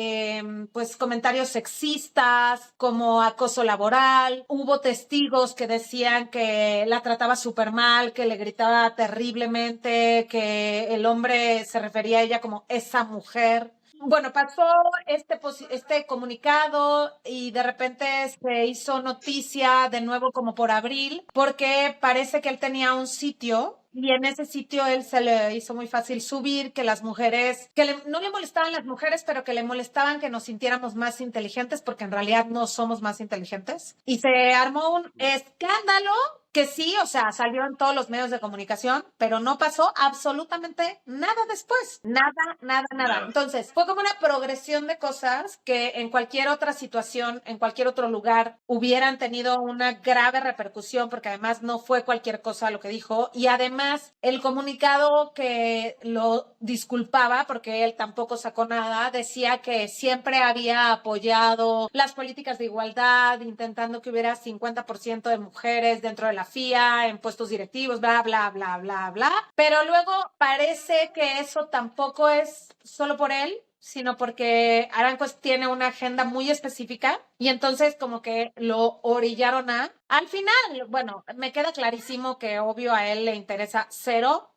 Speaker 1: pues comentarios sexistas, como acoso laboral. Hubo testigos que decían que la trataba súper mal, que le gritaba terriblemente, que el hombre se refería a ella como esa mujer. Bueno, pasó este comunicado y de repente se hizo noticia de nuevo como por abril, porque parece que él tenía un sitio y en ese sitio él se le hizo muy fácil subir que las mujeres, no le molestaban las mujeres, pero que le molestaban que nos sintiéramos más inteligentes, porque en realidad no somos más inteligentes. Y se armó un escándalo que sí, o sea, salió en todos los medios de comunicación, pero no pasó absolutamente nada después. Nada. Entonces, fue como una progresión de cosas que en cualquier otra situación, en cualquier otro lugar, hubieran tenido una grave repercusión, porque además no fue cualquier cosa lo que dijo. Y además, el comunicado que lo disculpaba, porque él tampoco sacó nada, decía que siempre había apoyado las políticas de igualdad, intentando que hubiera 50% de mujeres dentro de la FIA, en puestos directivos, bla, bla, bla, bla, bla. Pero luego parece que eso tampoco es solo por él, sino porque Arancuez tiene una agenda muy específica y entonces como que lo orillaron al final, bueno, me queda clarísimo que obvio a él le interesa cero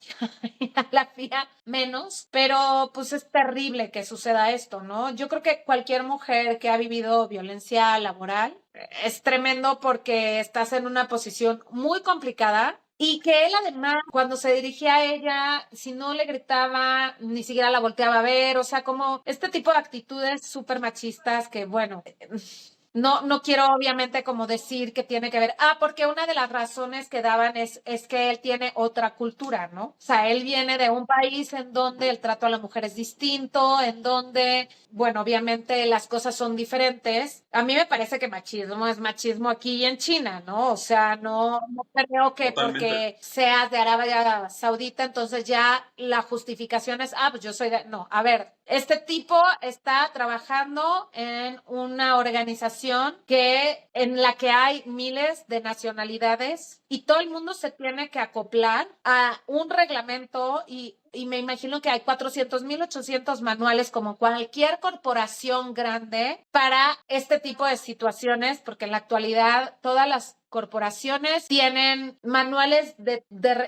Speaker 1: y a la FIA menos, pero pues es terrible que suceda esto, ¿no? Yo creo que cualquier mujer que ha vivido violencia laboral es tremendo porque estás en una posición muy complicada y que él además, cuando se dirigía a ella, si no le gritaba, ni siquiera la volteaba a ver, o sea, como este tipo de actitudes súper machistas que, bueno, no quiero obviamente como decir que tiene que ver, porque una de las razones que daban es que él tiene otra cultura, ¿no? O sea, él viene de un país en donde el trato a la mujer es distinto, en donde, bueno, obviamente las cosas son diferentes. A mí me parece que machismo es machismo aquí y en China, ¿no? O sea, no creo que
Speaker 2: Totalmente.
Speaker 1: porque seas de Arabia Saudita, entonces ya la justificación es, pues yo soy de... No, a ver, este tipo está trabajando en una organización en la que hay miles de nacionalidades y todo el mundo se tiene que acoplar a un reglamento y me imagino que hay 400,000, 800 manuales como cualquier corporación grande para este tipo de situaciones, porque en la actualidad todas las corporaciones tienen manuales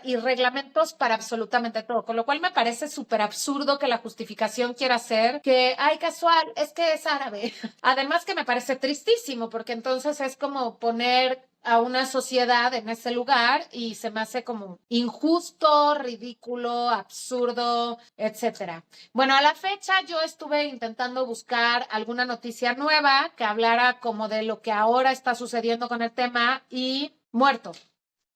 Speaker 1: y reglamentos para absolutamente todo, con lo cual me parece súper absurdo que la justificación quiera ser que, casual, es que es árabe. Además que me parece tristísimo, porque entonces es como poner a una sociedad en ese lugar y se me hace como injusto, ridículo, absurdo, etcétera. Bueno, a la fecha yo estuve intentando buscar alguna noticia nueva que hablara como de lo que ahora está sucediendo con el tema y muerto.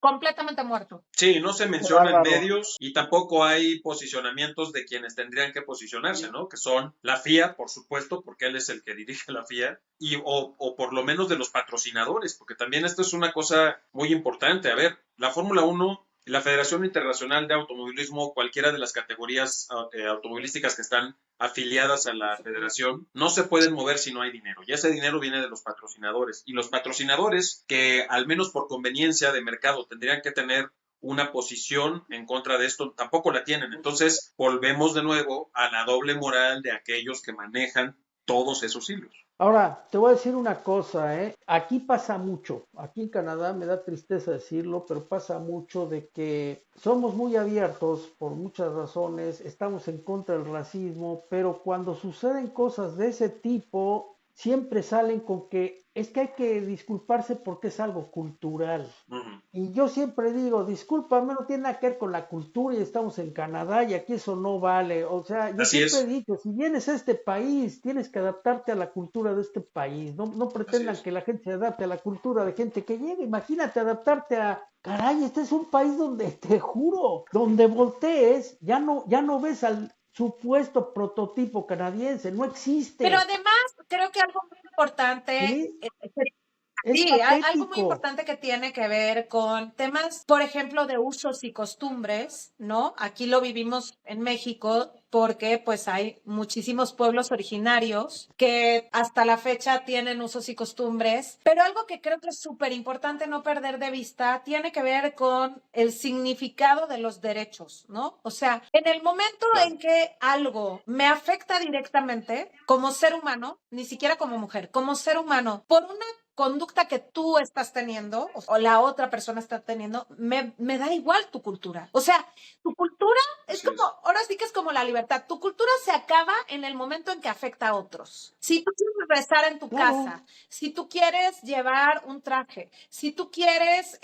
Speaker 1: Completamente muerto.
Speaker 2: Sí, no se menciona en medios y tampoco hay posicionamientos de quienes tendrían que posicionarse, ¿no? Que son la FIA, por supuesto, porque él es el que dirige la FIA, o por lo menos de los patrocinadores, porque también esto es una cosa muy importante. A ver, la Fórmula 1 y la Federación Internacional de Automovilismo, cualquiera de las categorías automovilísticas que están afiliadas a la federación, no se pueden mover si no hay dinero. Y ese dinero viene de los patrocinadores. Y los patrocinadores, que al menos por conveniencia de mercado tendrían que tener una posición en contra de esto, tampoco la tienen. Entonces, volvemos de nuevo a la doble moral de aquellos que manejan todos esos hilos.
Speaker 3: Ahora, te voy a decir una cosa, ¿eh? Aquí pasa mucho, aquí en Canadá me da tristeza decirlo, pero pasa mucho de que somos muy abiertos por muchas razones, estamos en contra del racismo, pero cuando suceden cosas de ese tipo, siempre salen con que es que hay que disculparse porque es algo cultural. Y yo siempre digo, discúlpame, no tiene nada que ver con la cultura y estamos en Canadá y aquí eso no vale. O sea, yo siempre he dicho, si vienes a este país, tienes que adaptarte a la cultura de este país. No pretendan que la gente se adapte a la cultura de gente que llega. Imagínate adaptarte a... Caray, este es un país donde, te juro, donde voltees, ya no ves al supuesto prototipo canadiense, no existe.
Speaker 1: Pero además, creo que algo muy importante
Speaker 3: ¿Sí? Es
Speaker 1: Sí, algo muy
Speaker 3: patético.
Speaker 1: importante que tiene que ver con temas, por ejemplo, de usos y costumbres, ¿no? Aquí lo vivimos en México porque pues hay muchísimos pueblos originarios que hasta la fecha tienen usos y costumbres, pero algo que creo que es súper importante no perder de vista tiene que ver con el significado de los derechos, ¿no? O sea, en el momento
Speaker 2: Claro,
Speaker 1: en que algo me afecta directamente como ser humano, ni siquiera como mujer, como ser humano, por una conducta que tú estás teniendo o la otra persona está teniendo, me da igual tu cultura. O sea, tu cultura es
Speaker 2: así
Speaker 1: como,
Speaker 2: es.
Speaker 1: ahora sí que es como la libertad. Tu cultura se acaba en el momento en que afecta a otros. Si tú quieres rezar en tu
Speaker 3: Claro,
Speaker 1: casa, si tú quieres llevar un traje, si tú quieres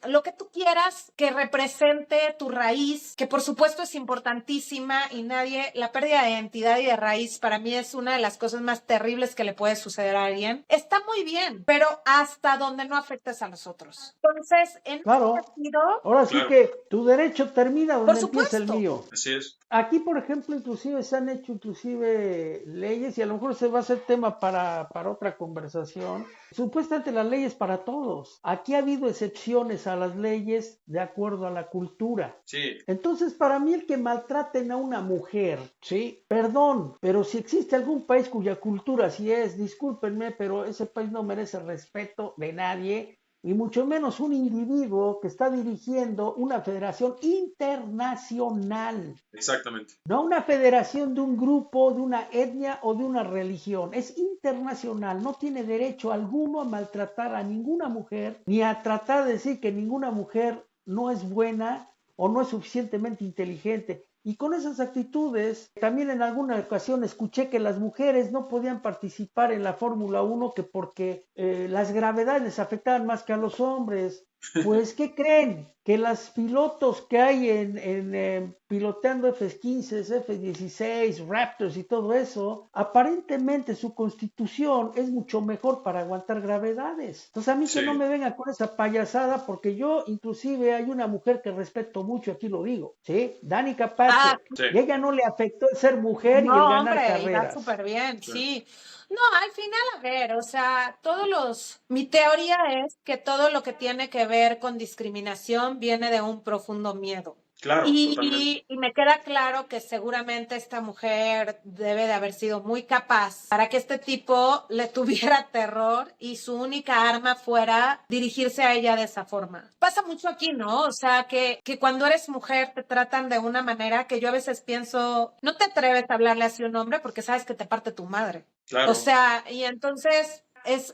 Speaker 1: lo que tú quieras que represente tu raíz, que por supuesto es importantísima y nadie, la pérdida de identidad y de raíz para mí es una de las cosas más terribles que le puede suceder a alguien. Está muy bien, pero hasta donde no afectes a los otros. Entonces, en ese
Speaker 3: claro.
Speaker 1: sentido,
Speaker 3: Ahora sí
Speaker 2: Claro,
Speaker 3: que tu derecho termina
Speaker 1: por
Speaker 3: donde empieza el
Speaker 1: supuesto.
Speaker 3: mío.
Speaker 2: así es.
Speaker 3: Aquí, por ejemplo, inclusive se han hecho inclusive leyes y a lo mejor se va a hacer tema para otra conversación. Supuestamente las leyes para todos. Aquí ha habido excepciones a las leyes de acuerdo a la cultura.
Speaker 2: Sí,
Speaker 3: Entonces, para mí el que maltraten a una mujer, sí, perdón, pero si existe algún país cuya cultura así es, discúlpenme, pero ese país no merece respeto de nadie, y mucho menos un individuo que está dirigiendo una federación internacional,
Speaker 2: exactamente.
Speaker 3: no una federación de un grupo, de una etnia o de una religión. Es internacional, no tiene derecho alguno a maltratar a ninguna mujer, ni a tratar de decir que ninguna mujer no es buena o no es suficientemente inteligente. Y con esas actitudes, también en alguna ocasión escuché que las mujeres no podían participar en la Fórmula 1 que porque las gravedades les afectaban más que a los hombres. Pues, ¿qué creen? Que los pilotos que hay en piloteando F-15, F-16, Raptors y todo eso, aparentemente su constitución es mucho mejor para aguantar gravedades. Entonces, a mí que no
Speaker 2: Sí,
Speaker 3: me venga con esa payasada, porque yo, inclusive, hay una mujer que respeto mucho, aquí lo digo, ¿sí? Dani
Speaker 1: Ah,
Speaker 3: Capazo.
Speaker 2: sí,
Speaker 3: Y ella no le afectó el ser mujer y el
Speaker 1: no,
Speaker 3: ganar
Speaker 1: hombre, y va
Speaker 3: carreras.
Speaker 1: súper bien,
Speaker 2: sí.
Speaker 1: sí. No, al final, a ver, o sea, mi teoría es que todo lo que tiene que ver con discriminación viene de un profundo miedo.
Speaker 2: Claro, totalmente.
Speaker 1: Y me queda claro que seguramente esta mujer debe de haber sido muy capaz para que este tipo le tuviera terror y su única arma fuera dirigirse a ella de esa forma. Pasa mucho aquí, ¿no? O sea, que cuando eres mujer te tratan de una manera que yo a veces pienso, no te atreves a hablarle así a un hombre porque sabes que te parte tu madre. O
Speaker 2: Claro,
Speaker 1: sea, y entonces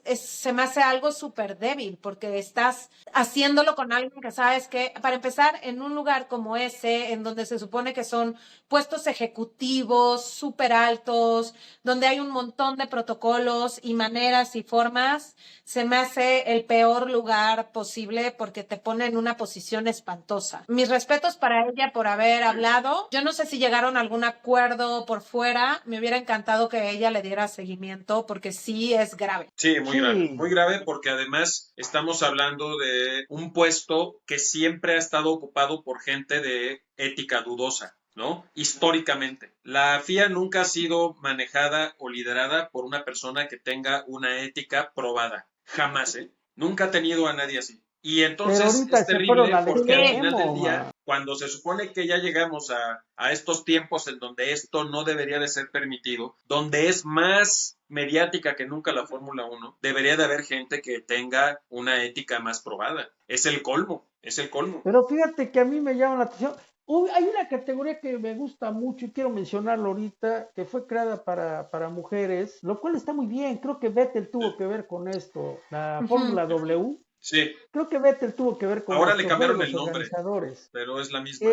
Speaker 1: se me hace algo súper débil porque estás haciéndolo con alguien que sabes que, para empezar, en un lugar como ese, en donde se supone que son puestos ejecutivos súper altos, donde hay un montón de protocolos y maneras y formas, se me hace el peor lugar posible porque te pone en una posición espantosa. Mis respetos para ella por haber
Speaker 2: sí.
Speaker 1: hablado. Yo no sé si llegaron a algún acuerdo por fuera. Me hubiera encantado que ella le diera seguimiento porque sí es grave.
Speaker 2: Sí, muy
Speaker 3: Sí,
Speaker 2: grave porque además estamos hablando de un puesto que siempre ha estado ocupado por gente de ética dudosa, ¿no? Históricamente. La FIA nunca ha sido manejada o liderada por una persona que tenga una ética probada. Jamás, ¿eh? Nunca ha tenido a nadie así. Y
Speaker 3: pero
Speaker 2: entonces
Speaker 3: ahorita
Speaker 2: es
Speaker 3: se fueron
Speaker 2: terrible
Speaker 3: al
Speaker 2: porque al final del
Speaker 3: extremo,
Speaker 2: día,
Speaker 3: ma.
Speaker 2: cuando se supone que ya llegamos a estos tiempos en donde esto no debería de ser permitido, donde es más mediática que nunca la Fórmula 1, debería de haber gente que tenga una ética más probada. Es el colmo, es el colmo.
Speaker 3: Pero fíjate que a mí me llama la atención. Hay una categoría que me gusta mucho y quiero mencionarlo ahorita, que fue creada para mujeres, lo cual está muy bien. Creo que Vettel tuvo que ver con esto, la
Speaker 1: Ujú.
Speaker 3: Fórmula W.
Speaker 2: Sí,
Speaker 3: Creo que Vettel tuvo que ver con
Speaker 2: ahora le
Speaker 3: esto, fue de
Speaker 2: cambiaron
Speaker 3: los
Speaker 2: el nombre,
Speaker 3: organizadores.
Speaker 2: pero es la misma.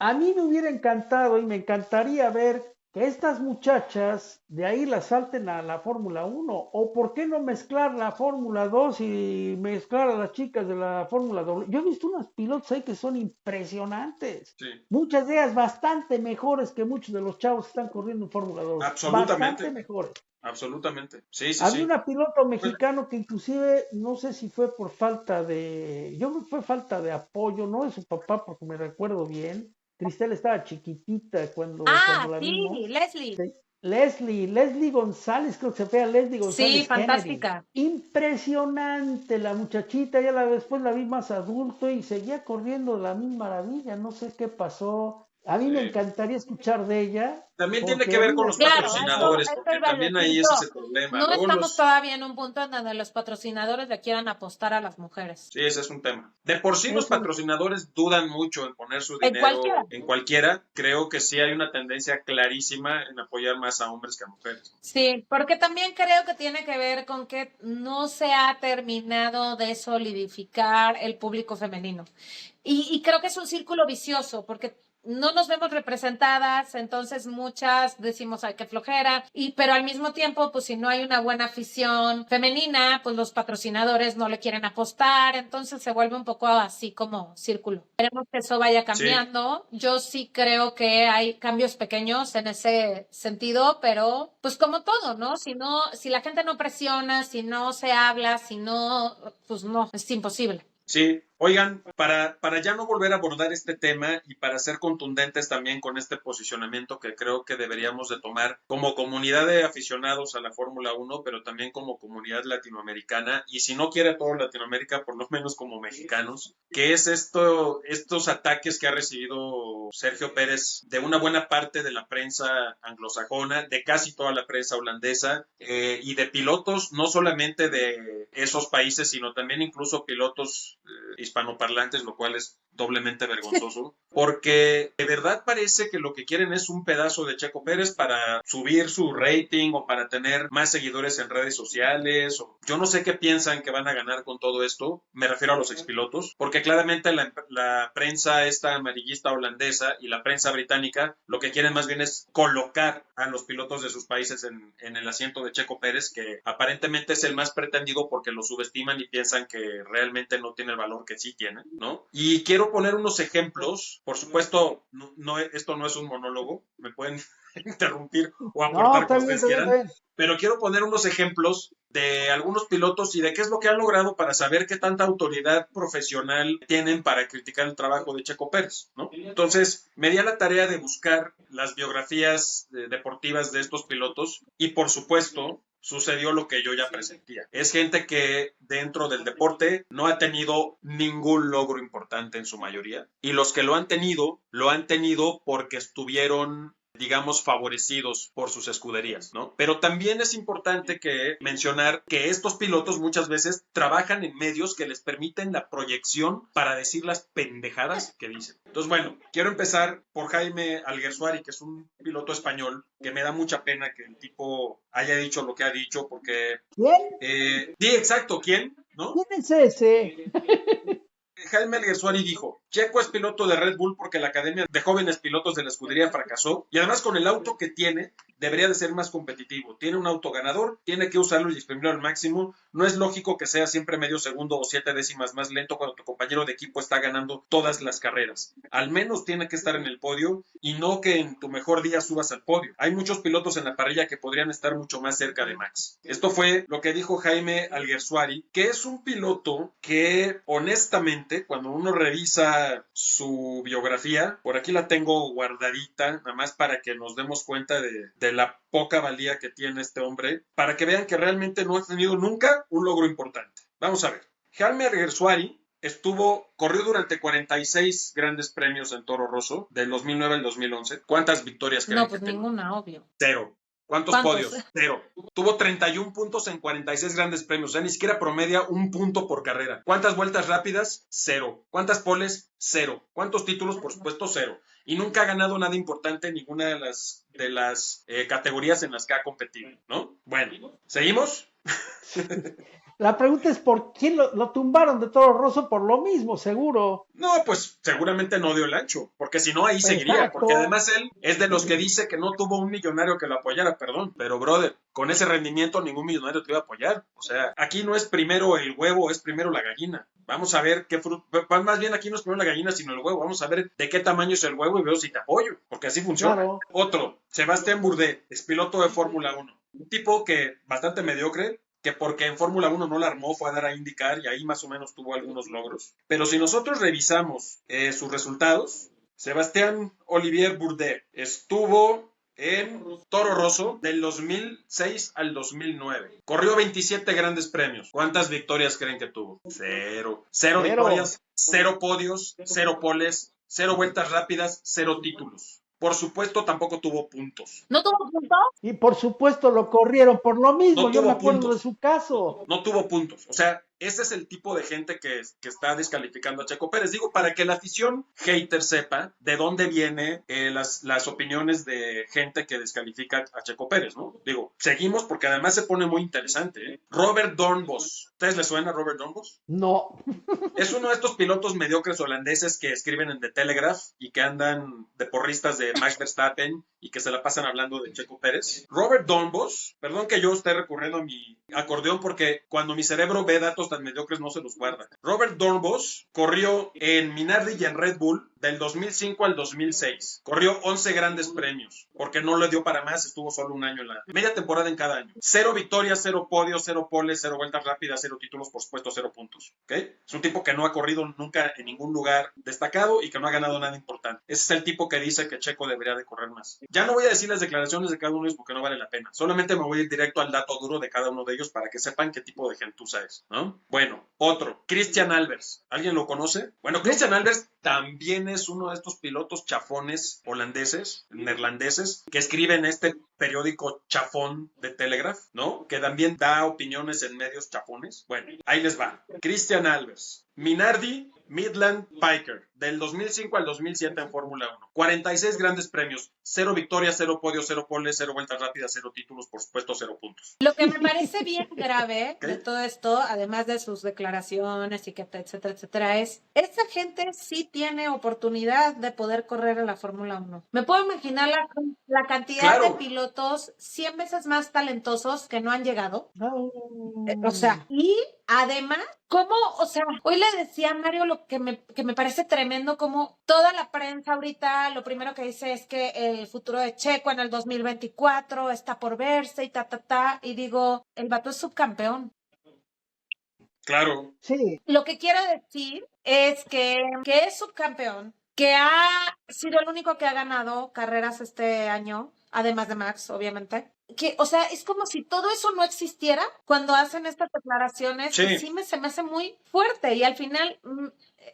Speaker 3: A mí me hubiera encantado y me encantaría ver que estas muchachas de ahí las salten a la Fórmula 1. O por qué no mezclar la Fórmula 2 y mezclar a las chicas de la Fórmula W. Yo he visto unos pilotos ahí que son impresionantes.
Speaker 2: Sí,
Speaker 3: Muchas de ellas bastante mejores que muchos de los chavos que están corriendo en Fórmula 2. Bastante
Speaker 2: absolutamente,
Speaker 3: mejores.
Speaker 2: absolutamente. Sí, sí,
Speaker 3: Había
Speaker 2: sí.
Speaker 3: una piloto
Speaker 2: Pues,
Speaker 3: mexicano que inclusive, no sé si fue por falta de, yo creo que fue falta de apoyo, no de su papá, porque me recuerdo bien. Cristel estaba chiquitita cuando
Speaker 1: Ah,
Speaker 3: la
Speaker 1: sí,
Speaker 3: vimos.
Speaker 1: Leslie.
Speaker 3: Sí. Leslie González, creo que se llama Leslie
Speaker 1: Sí,
Speaker 3: González Kennedy.
Speaker 1: fantástica.
Speaker 3: Impresionante la muchachita, después la vi más adulto y seguía corriendo de la misma maravilla, no sé qué pasó. A mí me
Speaker 2: Sí.
Speaker 3: encantaría escuchar de ella,
Speaker 2: También tiene
Speaker 3: porque
Speaker 2: que
Speaker 3: a
Speaker 2: ver
Speaker 3: mí
Speaker 2: con
Speaker 3: me
Speaker 2: los
Speaker 1: Claro,
Speaker 2: patrocinadores,
Speaker 1: esto
Speaker 2: porque
Speaker 1: iba a
Speaker 2: también
Speaker 1: decir
Speaker 2: ahí ese es el
Speaker 1: yo.
Speaker 2: problema.
Speaker 1: No
Speaker 2: Luego
Speaker 1: estamos
Speaker 2: los...
Speaker 1: todavía en un punto en donde los patrocinadores le quieran apostar a las mujeres.
Speaker 2: Sí, ese es un tema. De por sí los
Speaker 3: eso,
Speaker 2: patrocinadores dudan mucho en poner su
Speaker 1: En cualquiera.
Speaker 2: dinero en cualquiera. Creo que sí hay una tendencia clarísima en apoyar más a hombres que a mujeres.
Speaker 1: Sí, porque también creo que tiene que ver con que no se ha terminado de solidificar el público femenino. Y creo que es un círculo vicioso, porque no nos vemos representadas, entonces muchas decimos, ay, qué flojera, pero al mismo tiempo, pues si no hay una buena afición femenina, pues los patrocinadores no le quieren apostar, entonces se vuelve un poco así como círculo. Esperemos que eso vaya
Speaker 2: Sí,
Speaker 1: cambiando. Yo sí creo que hay cambios pequeños en ese sentido, pero pues como todo, ¿no? Si la gente no presiona, si no se habla, si no, pues no, es imposible.
Speaker 2: sí. Oigan, para ya no volver a abordar este tema y para ser contundentes también con este posicionamiento que creo que deberíamos de tomar como comunidad de aficionados a la Fórmula 1, pero también como comunidad latinoamericana, y si no quiere todo Latinoamérica, por lo menos como mexicanos, que es estos ataques que ha recibido Sergio Pérez de una buena parte de la prensa anglosajona, de casi toda la prensa holandesa, y de pilotos, no solamente de esos países, sino también incluso pilotos hispanoparlantes, lo cual es doblemente vergonzoso, porque de verdad parece que lo que quieren es un pedazo de Checo Pérez para subir su rating o para tener más seguidores en redes sociales. Yo no sé qué piensan que van a ganar con todo esto, me refiero a los expilotos, porque claramente la prensa esta amarillista holandesa y la prensa británica lo que quieren más bien es colocar a los pilotos de sus países en el asiento de Checo Pérez, que aparentemente es el más pretendido porque lo subestiman y piensan que realmente no tiene el valor que sí tiene, ¿no? Y quiero poner unos ejemplos, por supuesto, esto no es un monólogo, me pueden interrumpir o
Speaker 3: no,
Speaker 2: aportar
Speaker 3: está
Speaker 2: como
Speaker 3: bien,
Speaker 2: ustedes
Speaker 3: está bien, está
Speaker 2: quieran,
Speaker 3: bien.
Speaker 2: pero quiero poner unos ejemplos de algunos pilotos y de qué es lo que han logrado para saber qué tanta autoridad profesional tienen para criticar el trabajo de Checo Pérez, ¿no? Entonces, me di a la tarea de buscar las biografías deportivas de estos pilotos y, por supuesto, sucedió lo que yo ya presentía. Es gente que dentro del deporte no ha tenido ningún logro importante en su mayoría, y los que lo han tenido porque estuvieron, digamos, favorecidos por sus escuderías, ¿no? Pero también es importante que mencionar que estos pilotos muchas veces trabajan en medios que les permiten la proyección para decir las pendejadas que dicen. Entonces, bueno, quiero empezar por Jaime Alguersuari, que es un piloto español, que me da mucha pena que el tipo haya dicho lo que ha dicho, porque...
Speaker 3: ¿Quién?
Speaker 2: sí, exacto, ¿quién? ¿No?
Speaker 3: ¿Quién es ese?
Speaker 2: Jaime Alguersuari dijo, Checo es piloto de Red Bull porque la Academia de Jóvenes Pilotos de la Escudería fracasó y además con el auto que tiene debería de ser más competitivo. Tiene un auto ganador, tiene que usarlo y exprimirlo al máximo. No es lógico que sea siempre medio segundo o 7 décimas más lento cuando tu compañero de equipo está ganando todas las carreras. Al menos tiene que estar en el podio y no que en tu mejor día subas al podio. Hay muchos pilotos en la parrilla que podrían estar mucho más cerca de Max. Esto fue lo que dijo Jaime Alguersuari, que es un piloto que honestamente, cuando uno revisa su biografía, por aquí la tengo guardadita, nada más para que nos demos cuenta de la poca valía que tiene este hombre, para que vean que realmente no ha tenido nunca un logro importante. Vamos a ver. Jaime Alguersuari corrió durante 46 grandes premios en Toro Rosso, del 2009 al 2011. ¿Cuántas victorias creen
Speaker 1: No,
Speaker 2: que
Speaker 1: pues
Speaker 2: tenía?
Speaker 1: ninguna, obvio.
Speaker 2: Cero. ¿Cuántos
Speaker 1: ¿Cuántos?
Speaker 2: podios? Cero. Tuvo 31 puntos en 46 grandes premios, o sea, ni siquiera promedia un punto por carrera. ¿Cuántas vueltas rápidas? Cero. ¿Cuántas poles? Cero. ¿Cuántos títulos? Por supuesto, cero. Y nunca ha ganado nada importante en ninguna de las categorías en las que ha competido, ¿no? Bueno, ¿seguimos?
Speaker 3: La pregunta es por quién lo tumbaron de Toro Rosso por lo mismo, seguro.
Speaker 2: No, pues seguramente no dio el ancho, porque si no ahí seguiría, porque
Speaker 3: Exacto.
Speaker 2: además él es de los que dice que no tuvo un millonario que lo apoyara, perdón, pero brother, con ese rendimiento ningún millonario te iba a apoyar. O sea, aquí no es primero el huevo, es primero la gallina. Vamos a ver qué fruto, más bien aquí no es primero la gallina, sino el huevo. Vamos a ver de qué tamaño es el huevo y veo si te apoyo, porque así funciona.
Speaker 3: Claro.
Speaker 2: Otro, Sebastián Bourdais, es piloto de Fórmula 1. Un tipo que bastante mediocre, que porque en Fórmula 1 no la armó, fue a dar a IndyCar y ahí más o menos tuvo algunos logros. Pero si nosotros revisamos sus resultados, Sebastián Olivier Bourdais estuvo en Toro Rosso del 2006 al 2009. Corrió 27 grandes premios. ¿Cuántas victorias creen que tuvo? Cero. Cero victorias, cero podios, cero poles, cero vueltas rápidas, cero títulos. Por supuesto, tampoco tuvo puntos.
Speaker 1: ¿No tuvo puntos?
Speaker 3: Y por supuesto lo corrieron por lo mismo,
Speaker 2: No
Speaker 3: yo me
Speaker 2: tuvo
Speaker 3: acuerdo
Speaker 2: puntos.
Speaker 3: de su caso.
Speaker 2: No tuvo puntos. O sea, ese es el tipo de gente que está descalificando a Checo Pérez. Digo, para que la afición hater sepa de dónde vienen las opiniones de gente que descalifica a Checo Pérez, ¿no? Digo, seguimos porque además se pone muy interesante, ¿eh? Robert Dornbos. ¿Ustedes les suena Robert Dornbos?
Speaker 3: No.
Speaker 2: Es uno de estos pilotos mediocres holandeses que escriben en The Telegraph y que andan de porristas de Max Verstappen y que se la pasan hablando de Checo Pérez. Robert Dornbos, perdón que yo esté recurriendo a mi acordeón porque cuando mi cerebro ve datos tan mediocres no se los guarda. Robert Dornbos corrió en Minardi y en Red Bull del 2005 al 2006. Corrió 11 grandes premios porque no le dio para más, estuvo solo un año en la media temporada en cada año. Cero victorias, cero podios, cero poles, cero vueltas rápidas, cero títulos, por supuesto, cero puntos. ¿Okay? Es un tipo que no ha corrido nunca en ningún lugar destacado y que no ha ganado nada importante. Ese es el tipo que dice que Checo debería de correr más. Ya no voy a decir las declaraciones de cada uno de ellos porque no vale la pena. Solamente me voy a ir directo al dato duro de cada uno de ellos para que sepan qué tipo de gentuza es, ¿no? Bueno, otro, Christian Albers. ¿Alguien lo conoce? Bueno, Christian Albers también es uno de estos pilotos chafones holandeses, neerlandeses, que escriben este periódico chafón de Telegraph, ¿no? Que también da opiniones en medios chafones. Bueno, ahí les va. Christian Albers. Minardi, Midland, Piker, del 2005 al 2007 en Fórmula 1. 46 grandes premios, 0 victorias, 0 podios, 0 poles, 0 vueltas rápidas, 0 títulos, por supuesto, 0 puntos.
Speaker 1: Lo que me parece bien grave
Speaker 2: ¿Qué?
Speaker 1: de todo esto, además de sus declaraciones y que etcétera, etcétera, es esa gente sí tiene oportunidad de poder correr en la Fórmula 1. Me puedo imaginar la cantidad de
Speaker 2: Claro.
Speaker 1: pilotos 100 veces más talentosos que no han llegado.
Speaker 3: No.
Speaker 1: O sea, y además, ¿cómo? O sea, hoy le decía a Mario lo que me parece tremendo, como toda la prensa ahorita lo primero que dice es que el futuro de Checo en el 2024 está por verse y y digo, el vato es subcampeón.
Speaker 2: Claro.
Speaker 3: Sí.
Speaker 1: Lo que quiero decir es que es subcampeón, que ha sido el único que ha ganado carreras este año, además de Max, obviamente. Que, o sea, es como si todo eso no existiera cuando hacen estas declaraciones.
Speaker 2: Sí.
Speaker 1: Y se me hace muy fuerte. Y al final,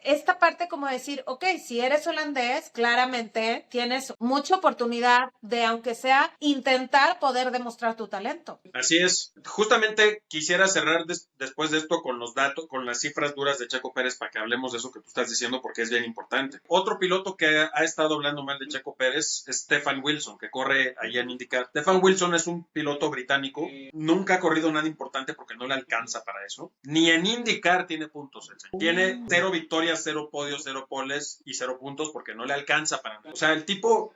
Speaker 1: esta parte como decir, ok, si eres holandés, claramente tienes mucha oportunidad de, aunque sea, intentar poder demostrar tu talento.
Speaker 2: Así es. Justamente quisiera cerrar después de esto con los datos, con las cifras duras de Checo Pérez para que hablemos de eso que tú estás diciendo porque es bien importante. Otro piloto que ha estado hablando mal de Checo Pérez es Stefan Wilson, que corre allá en IndyCar. Stefan Wilson es un piloto británico. Nunca ha corrido nada importante porque no le alcanza para eso. Ni en IndyCar tiene puntos. Tiene 0 victorias, 0 podios, 0 poles y 0 puntos porque no le alcanza para nada. O sea, el tipo,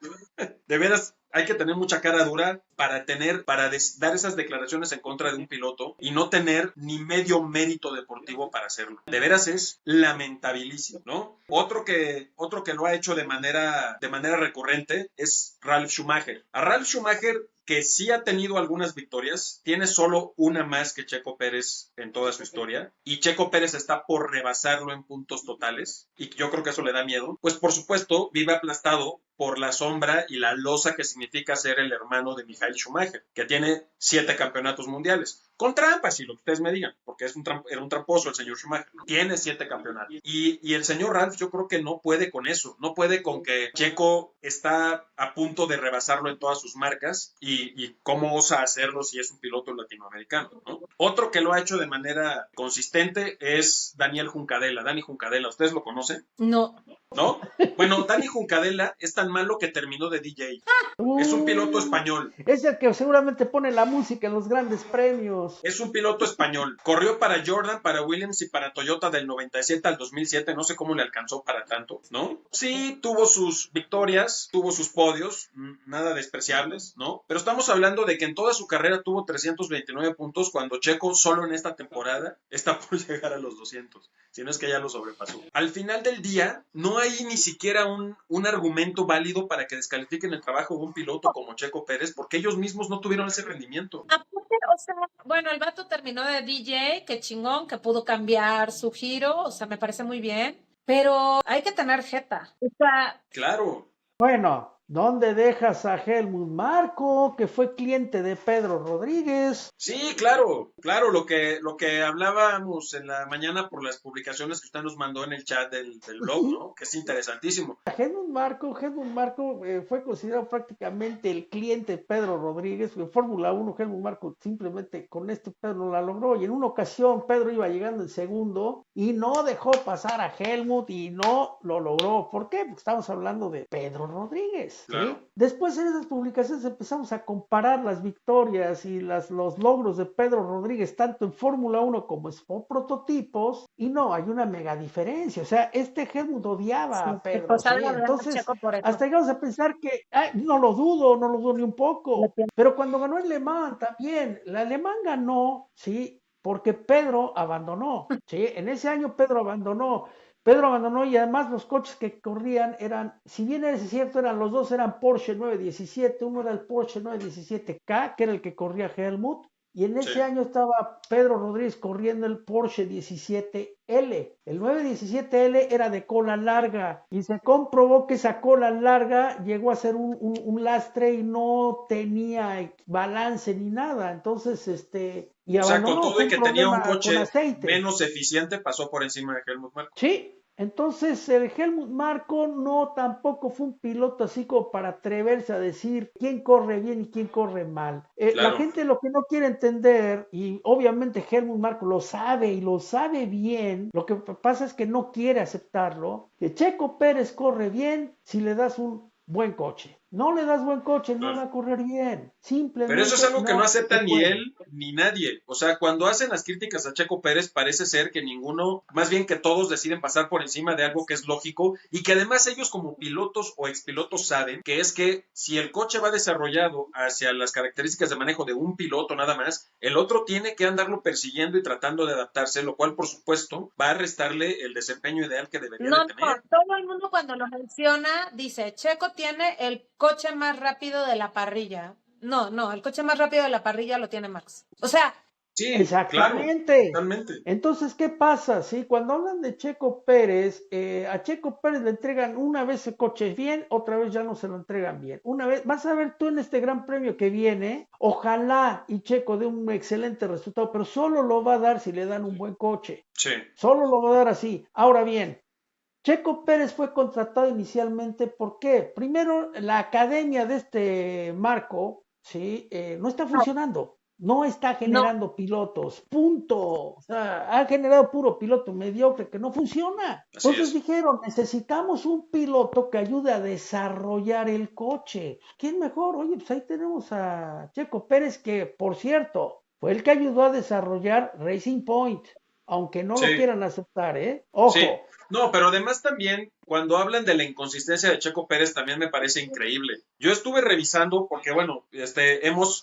Speaker 2: de veras, hay que tener mucha cara dura para dar esas declaraciones en contra de un piloto y no tener ni medio mérito deportivo para hacerlo. De veras es lamentabilísimo, ¿no? Otro que lo ha hecho de manera recurrente es Ralf Schumacher. A Ralf Schumacher, que sí ha tenido algunas victorias, tiene solo una más que Checo Pérez en toda su historia, y Checo Pérez está por rebasarlo en puntos totales, y yo creo que eso le da miedo, pues por supuesto vive aplastado por la sombra y la losa que significa ser el hermano de Michael Schumacher, que tiene 7 campeonatos mundiales. Con trampas, si lo que ustedes me digan, porque era un tramposo el señor Schumacher. Tiene 7 campeonatos. Y el señor Ralf yo creo que no puede con eso. No puede con que Checo está a punto de rebasarlo en todas sus marcas y cómo osa hacerlo si es un piloto latinoamericano, ¿no? Otro que lo ha hecho de manera consistente es Daniel Juncadella. Dani Juncadella, ¿ustedes lo conocen?
Speaker 1: No.
Speaker 2: ¿No? Bueno, Dani Juncadella es tan malo que terminó de DJ. Es un piloto español.
Speaker 3: Es el que seguramente pone la música en los grandes premios.
Speaker 2: Es un piloto español. Corrió para Jordan, para Williams y para Toyota del 97 al 2007. No sé cómo le alcanzó para tanto, ¿no? Sí, tuvo sus victorias, tuvo sus podios, nada despreciables, ¿no? Pero estamos hablando de que en toda su carrera tuvo 329 puntos cuando Checo solo en esta temporada está por llegar a los 200. Si no es que ya lo sobrepasó. Al final del día, no hay ni siquiera un argumento válido para que descalifiquen el trabajo de un piloto como Checo Pérez, porque ellos mismos no tuvieron ese rendimiento.
Speaker 1: O sea, bueno, el vato terminó de DJ, qué chingón, que pudo cambiar su giro, o sea, me parece muy bien, pero hay que tener jeta. O sea,
Speaker 2: Claro.
Speaker 3: Bueno, ¿Dónde dejas a Helmut Marko, que fue cliente de Pedro Rodríguez?
Speaker 2: Sí, claro, lo que hablábamos en la mañana por las publicaciones que usted nos mandó en el chat del blog,
Speaker 3: Sí.
Speaker 2: ¿no? Que es interesantísimo.
Speaker 3: Helmut Marko fue considerado prácticamente el cliente de Pedro Rodríguez. En Fórmula 1, Helmut Marko simplemente con Pedro la logró. Y en una ocasión Pedro iba llegando en segundo y no dejó pasar a Helmut y no lo logró. ¿Por qué? Porque estamos hablando de Pedro Rodríguez. ¿Sí?
Speaker 2: Claro.
Speaker 3: Después en esas publicaciones empezamos a comparar las victorias y los logros de Pedro Rodríguez, tanto en Fórmula 1 como en prototipos, y no, hay una mega diferencia. O sea, Helmut odiaba
Speaker 1: Sí,
Speaker 3: a Pedro,
Speaker 1: pues
Speaker 3: ¿sí?
Speaker 1: algo de
Speaker 3: Entonces,
Speaker 1: Checo por eso.
Speaker 3: hasta llegamos a pensar que, no lo dudo ni un poco, pero cuando ganó el Le Mans también, la Le Mans ganó, ¿sí? Porque Pedro abandonó, ¿sí? En ese año Pedro abandonó y además los coches que corrían eran, si bien es cierto, los dos eran Porsche 917, uno era el Porsche 917K, que era el que corría Helmut, y en ese
Speaker 2: Sí.
Speaker 3: año estaba Pedro Rodríguez corriendo el Porsche 17L. El 917L era de cola larga y se comprobó que esa cola larga llegó a ser un lastre y no tenía balance ni nada. Entonces, y
Speaker 2: O sea, con
Speaker 3: abandonó,
Speaker 2: todo
Speaker 3: fue
Speaker 2: y
Speaker 3: un
Speaker 2: que tenía un
Speaker 3: problema con
Speaker 2: coche
Speaker 3: aceite.
Speaker 2: menos eficiente, pasó por encima de Helmut Marko.
Speaker 3: Sí, entonces el Helmut Marko no tampoco fue un piloto así como para atreverse a decir quién corre bien y quién corre mal. La
Speaker 2: Claro.
Speaker 3: gente lo que no quiere entender, y obviamente Helmut Marko lo sabe y lo sabe bien, lo que pasa es que no quiere aceptarlo, que Checo Pérez corre bien si le das un buen coche. No le das buen coche, no va
Speaker 2: Claro.
Speaker 3: a correr bien.
Speaker 2: Pero eso es
Speaker 3: Simplemente
Speaker 2: algo que no
Speaker 3: no se
Speaker 2: acepta ni
Speaker 3: puede.
Speaker 2: él ni nadie. O sea, cuando hacen las críticas a Checo Pérez, parece ser que ninguno, más bien que todos deciden pasar por encima de algo que es lógico y que además ellos como pilotos o expilotos saben que es que si el coche va desarrollado hacia las características de manejo de un piloto nada más, el otro tiene que andarlo persiguiendo y tratando de adaptarse, lo cual por supuesto va a restarle el desempeño ideal que debería de
Speaker 1: No,
Speaker 2: tener.
Speaker 1: todo el mundo cuando lo menciona dice, Checo tiene el coche más rápido de la parrilla. No, el coche más rápido de la parrilla lo tiene Max. O sea,
Speaker 2: Sí, claro,
Speaker 3: Exactamente.
Speaker 2: totalmente.
Speaker 3: Entonces, ¿qué pasa? ¿Sí? Cuando hablan de Checo Pérez, a Checo Pérez le entregan una vez el coche bien, otra vez ya no se lo entregan bien. Una vez, vas a ver tú en este gran premio que viene, ojalá y Checo dé un excelente resultado, pero solo lo va a dar si le dan un buen coche.
Speaker 2: Sí,
Speaker 3: Solo lo va a dar así. Ahora bien, Checo Pérez fue contratado inicialmente, ¿por qué? Primero, la academia de Marco, ¿sí? No está
Speaker 1: no,
Speaker 3: funcionando, no está
Speaker 1: no,
Speaker 3: generando pilotos, punto. O sea, ha generado puro piloto mediocre que no funciona.
Speaker 2: así
Speaker 3: Entonces
Speaker 2: es.
Speaker 3: dijeron, necesitamos un piloto que ayude a desarrollar el coche. ¿Quién mejor? Oye, pues ahí tenemos a Checo Pérez, que por cierto, fue el que ayudó a desarrollar Racing Point, aunque no lo
Speaker 2: Sí.
Speaker 3: quieran aceptar, ¿eh?
Speaker 2: Sí,
Speaker 3: Ojo.
Speaker 2: no, pero además también cuando hablan de la inconsistencia de Checo Pérez también me parece increíble. Yo estuve revisando porque bueno,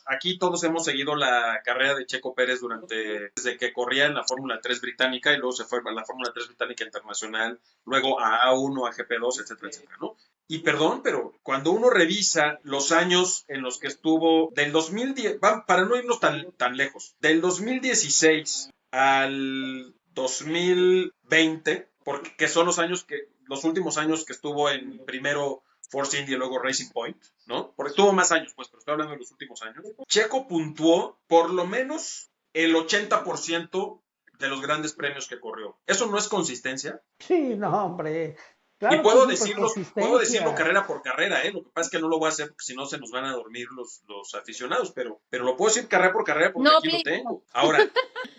Speaker 2: aquí todos hemos seguido la carrera de Checo Pérez desde que corría en la Fórmula 3 británica y luego se fue a la Fórmula 3 británica internacional, luego a A1, a GP2, etcétera, etcétera, ¿no? Y perdón, pero cuando uno revisa los años en los que estuvo del 2010, para no irnos tan lejos, del 2016 al 2020, porque que son los últimos años que estuvo en primero Force India y luego Racing Point, ¿no? Porque estuvo más años, pues, pero estoy hablando de los últimos años. Checo puntuó por lo menos el 80% de los grandes premios que corrió. ¿Eso no es consistencia?
Speaker 3: Sí, no, hombre.
Speaker 2: Y
Speaker 3: Claro que es
Speaker 2: puedo
Speaker 3: súper
Speaker 2: puedo decirlo
Speaker 3: consistencia.
Speaker 2: carrera por carrera, ¿eh? Lo que pasa es que no lo voy a hacer porque si no se nos van a dormir los aficionados, pero lo puedo decir carrera por carrera porque
Speaker 1: no,
Speaker 2: aquí lo
Speaker 1: please,
Speaker 2: tengo. Ahora,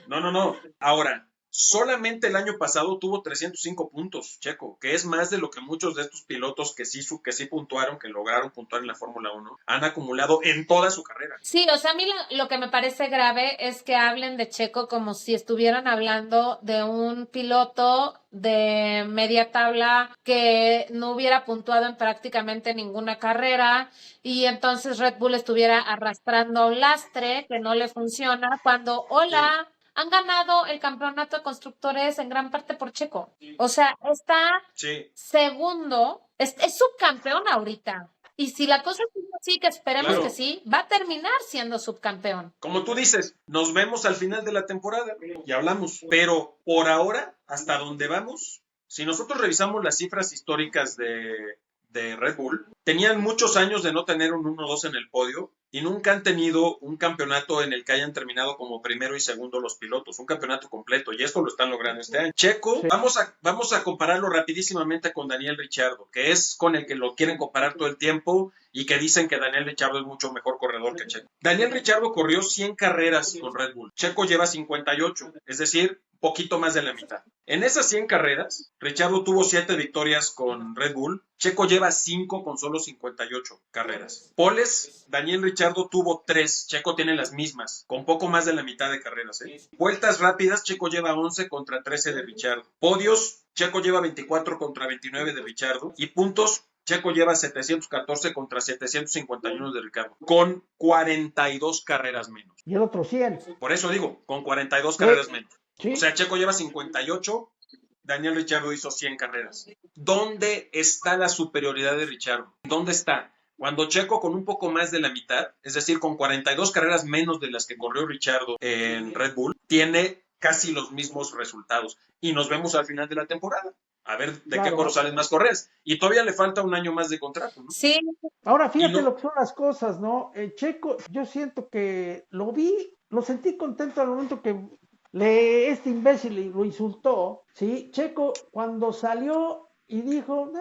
Speaker 2: no. Ahora, solamente el año pasado tuvo 305 puntos, Checo, que es más de lo que muchos de estos pilotos que sí puntuaron, que lograron puntuar en la Fórmula 1, han acumulado en toda su carrera.
Speaker 1: Sí, o sea, a mí lo que me parece grave es que hablen de Checo como si estuvieran hablando de un piloto de media tabla que no hubiera puntuado en prácticamente ninguna carrera y entonces Red Bull estuviera arrastrando un lastre que no le funciona cuando,
Speaker 2: Sí,
Speaker 1: hola, han ganado el campeonato de constructores en gran parte por Checo. O sea, está
Speaker 2: sí,
Speaker 1: segundo, es subcampeón ahorita. Y si la cosa sigue así, que esperemos que
Speaker 2: claro.
Speaker 1: sí, va a terminar siendo subcampeón.
Speaker 2: Como tú dices, nos vemos al final de la temporada y hablamos, pero por ahora, hasta donde vamos, si nosotros revisamos las cifras históricas de Red Bull, tenían muchos años de no tener un 1-2 en el podio y nunca han tenido un campeonato en el que hayan terminado como primero y segundo los pilotos, un campeonato completo, y esto lo están logrando este año. Checo,
Speaker 3: Sí.
Speaker 2: vamos a compararlo rapidísimamente con Daniel Ricciardo, que es con el que lo quieren comparar todo el tiempo y que dicen que Daniel Ricciardo es mucho mejor corredor que Checo. Daniel Ricciardo corrió 100 carreras con Red Bull, Checo lleva 58, es decir, poquito más de la mitad. En esas 100 carreras, Ricciardo tuvo 7 victorias con Red Bull, Checo lleva 5 con solo 58 carreras. Poles, Daniel Ricciardo tuvo 3, Checo tiene las mismas, con poco más de la mitad de carreras. Vueltas rápidas, Checo lleva 11 contra 13 de Ricciardo. Podios, Checo lleva 24 contra 29 de Ricciardo. Y puntos, Checo lleva 714 contra 751 de Ricciardo, con 42 carreras menos.
Speaker 3: Y el otro 100.
Speaker 2: Por eso digo, con 42 carreras menos.
Speaker 3: Sí.
Speaker 2: O sea, Checo lleva 58, Daniel Ricciardo hizo 100 carreras. ¿Dónde está la superioridad de Ricciardo? ¿Dónde está? Cuando Checo con un poco más de la mitad, es decir, con 42 carreras menos de las que corrió Ricciardo en Red Bull, tiene casi los mismos resultados. Y nos vemos al final de la temporada. A ver de qué coro salen más carreras. Y todavía le falta un año más de contrato, ¿no?
Speaker 1: Sí.
Speaker 3: Ahora, fíjate lo que son las cosas, ¿no? Checo, yo siento que lo sentí contento al momento que este imbécil lo insultó, ¿sí? Checo, cuando salió y dijo,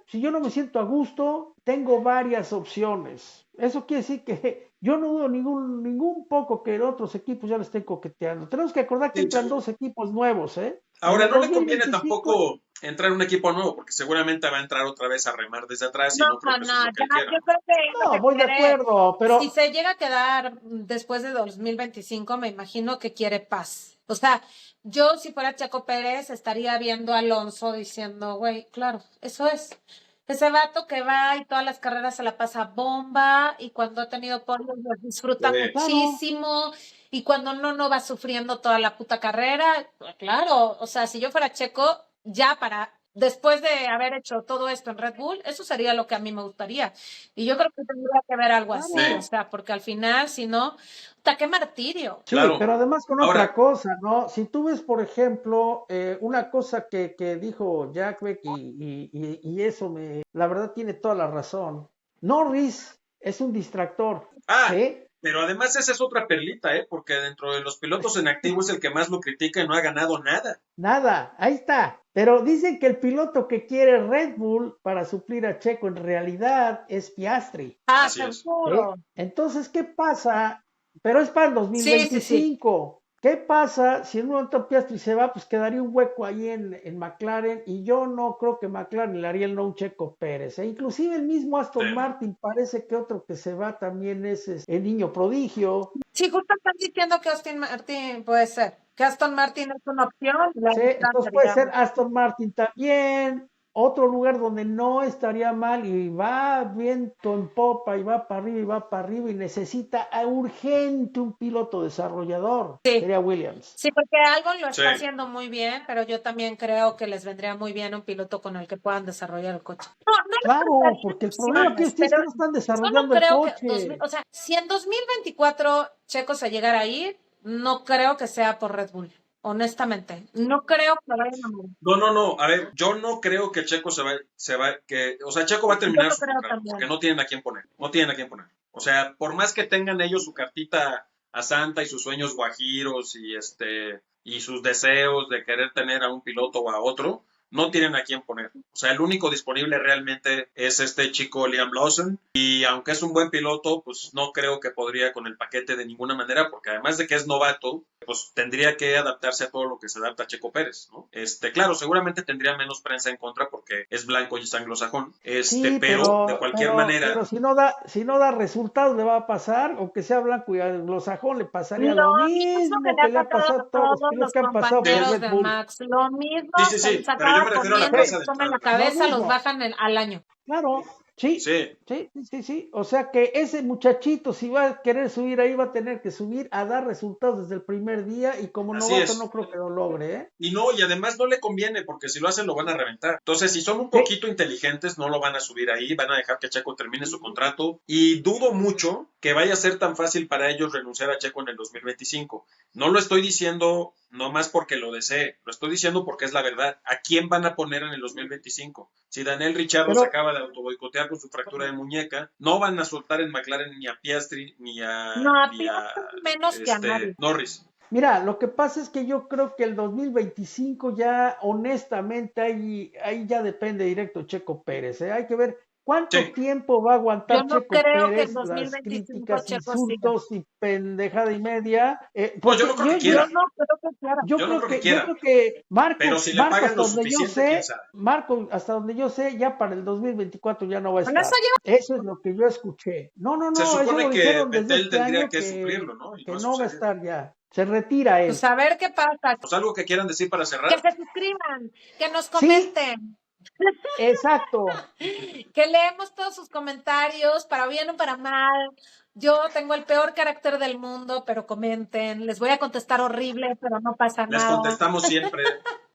Speaker 3: si yo no me siento a gusto, tengo varias opciones. Eso quiere decir que yo no dudo ningún poco que otros equipos ya lo estén coqueteando. Tenemos que acordar que entran 2 equipos nuevos, ¿eh?
Speaker 2: Ahora, no le conviene tampoco entrar un equipo nuevo, porque seguramente va a entrar otra vez a remar desde atrás y no creo que eso es lo que él quiera.
Speaker 1: Yo creo que
Speaker 3: No, voy de acuerdo, pero...
Speaker 1: Si se llega a quedar después de 2025, me imagino que quiere paz. O sea, yo si fuera Checo Pérez estaría viendo a Alonso diciendo, güey, claro, eso es. Ese vato que va y todas las carreras se la pasa bomba y cuando ha tenido podios los disfruta muchísimo y cuando no va sufriendo toda la puta carrera, claro, o sea, si yo fuera Checo, ya después de haber hecho todo esto en Red Bull, eso sería lo que a mí me gustaría. Y yo creo que tendría que ver algo así, o sea, porque al final, si no, qué martirio.
Speaker 3: Sí, claro. Pero además con otra cosa, ¿no? Si tú ves, por ejemplo, una cosa que dijo Jack Beck y eso la verdad tiene toda la razón. Norris es un distractor. ¿Sí?
Speaker 2: Pero además esa es otra perlita, porque dentro de los pilotos en activo es el que más lo critica y no ha ganado nada.
Speaker 3: Nada, ahí está. Pero dicen que el piloto que quiere Red Bull para suplir a Checo en realidad es Piastri.
Speaker 2: Así
Speaker 1: seguro.
Speaker 3: ¿Sí? Entonces, ¿qué pasa? Pero es para el 2025. Sí. ¿Qué pasa si en un momento Piastri se va? Pues quedaría un hueco ahí en McLaren y yo no creo que McLaren le haría el no a un Checo Pérez. Inclusive el mismo Aston Martin parece que otro que se va también es el niño prodigio.
Speaker 1: Sí, justo están diciendo que Aston Martin puede ser. Que Aston Martin es una opción.
Speaker 3: Sí, entonces puede ser Aston Martin también. Otro lugar donde no estaría mal y va viento en popa y va para arriba y necesita urgente un piloto desarrollador.
Speaker 1: Sí.
Speaker 3: Sería Williams.
Speaker 1: Sí, porque Albon lo está haciendo muy bien, pero yo también creo que les vendría muy bien un piloto con el que puedan desarrollar el coche.
Speaker 3: Claro, porque el problema que es que no están desarrollando el coche.
Speaker 1: O sea, si en 2024 Checo se llegara a ir, no creo que sea por Red Bull. Honestamente, no creo que vayan a morir.
Speaker 2: No. A ver, yo no creo que Checo o sea, Checo va a terminar su contrato porque no tienen a quién poner. O sea, por más que tengan ellos su cartita a Santa y sus sueños guajiros y sus deseos de querer tener a un piloto o a otro, no tienen a quién poner. O sea, el único disponible realmente es este chico Liam Lawson y aunque es un buen piloto, pues no creo que podría con el paquete de ninguna manera porque además de que es novato, pues tendría que adaptarse a todo lo que se adapta a Checo Pérez, ¿no? Claro, seguramente tendría menos prensa en contra porque es blanco y es anglosajón,
Speaker 3: sí,
Speaker 2: pero de cualquier manera...
Speaker 3: Pero si no da resultados le va a pasar, aunque sea blanco y anglosajón, le pasaría lo mismo que le ha pasado a todos los pilotos que han pasado por Red Bull.
Speaker 1: Max, lo mismo,
Speaker 2: sí, pero yo me refiero a la plaza de
Speaker 1: toman la cabeza, los bajan al año.
Speaker 3: Claro. Sí. O sea que ese muchachito, si va a querer subir ahí, va a tener que subir a dar resultados desde el primer día y como novato no creo que lo logre,
Speaker 2: Y además no le conviene porque si lo hacen lo van a reventar. Entonces, si son un poquito inteligentes, no lo van a subir ahí, van a dejar que Checo termine su contrato y dudo mucho que vaya a ser tan fácil para ellos renunciar a Checo en el 2025. No lo estoy diciendo no más porque lo desee, lo estoy diciendo porque es la verdad. ¿A quién van a poner en el 2025? Si Daniel Ricciardo
Speaker 3: Pero-
Speaker 2: se acaba de autoboicotear con su fractura de muñeca, no van a soltar en McLaren ni a Piastri ni a,
Speaker 1: No, a
Speaker 2: ni a
Speaker 1: Piastri menos que a nadie.
Speaker 2: Norris.
Speaker 3: Mira, lo que pasa es que yo creo que el 2025 ya, honestamente, ahí ya depende directo Checo Pérez, ¿eh? Hay que ver cuánto
Speaker 2: Sí.
Speaker 3: tiempo va a aguantar
Speaker 1: Yo no
Speaker 3: Checo
Speaker 1: creo que en
Speaker 3: Pérez las
Speaker 1: 2025
Speaker 3: críticas,
Speaker 1: Checo siga.
Speaker 3: insultos y pendejada y media.
Speaker 2: No, yo
Speaker 3: Porque
Speaker 2: no creo que
Speaker 1: Yo
Speaker 2: quiera.
Speaker 1: no creo que quiera.
Speaker 3: yo
Speaker 2: Yo no creo que
Speaker 3: yo
Speaker 2: quiera.
Speaker 3: creo que
Speaker 2: Pero si le pagan
Speaker 3: hasta
Speaker 2: lo
Speaker 3: donde yo
Speaker 2: suficiente, quién
Speaker 3: sé,
Speaker 2: sabe.
Speaker 3: Marco, hasta donde yo sé, ya para el 2024 ya no va a
Speaker 1: Con
Speaker 3: estar.
Speaker 1: eso
Speaker 3: Eso es lo que yo escuché. No,
Speaker 2: Se
Speaker 3: eso
Speaker 2: supone
Speaker 3: lo
Speaker 2: que
Speaker 3: dijeron desde
Speaker 2: Vettel
Speaker 3: este
Speaker 2: tendría
Speaker 3: año
Speaker 2: que suplirlo, ¿no? Y
Speaker 3: que
Speaker 2: no ha
Speaker 3: no va a
Speaker 2: sucedido.
Speaker 3: estar ya. Se retira él.
Speaker 1: pues a ver qué pasa.
Speaker 2: Pues algo que quieran decir para cerrar.
Speaker 1: Que se suscriban, que nos
Speaker 3: Sí,
Speaker 1: comenten,
Speaker 3: exacto.
Speaker 1: que leemos todos sus comentarios, para bien o para mal. Yo tengo el peor carácter del mundo, pero comenten. Les voy a contestar horrible, pero no pasa
Speaker 2: Les
Speaker 1: nada.
Speaker 2: contestamos siempre.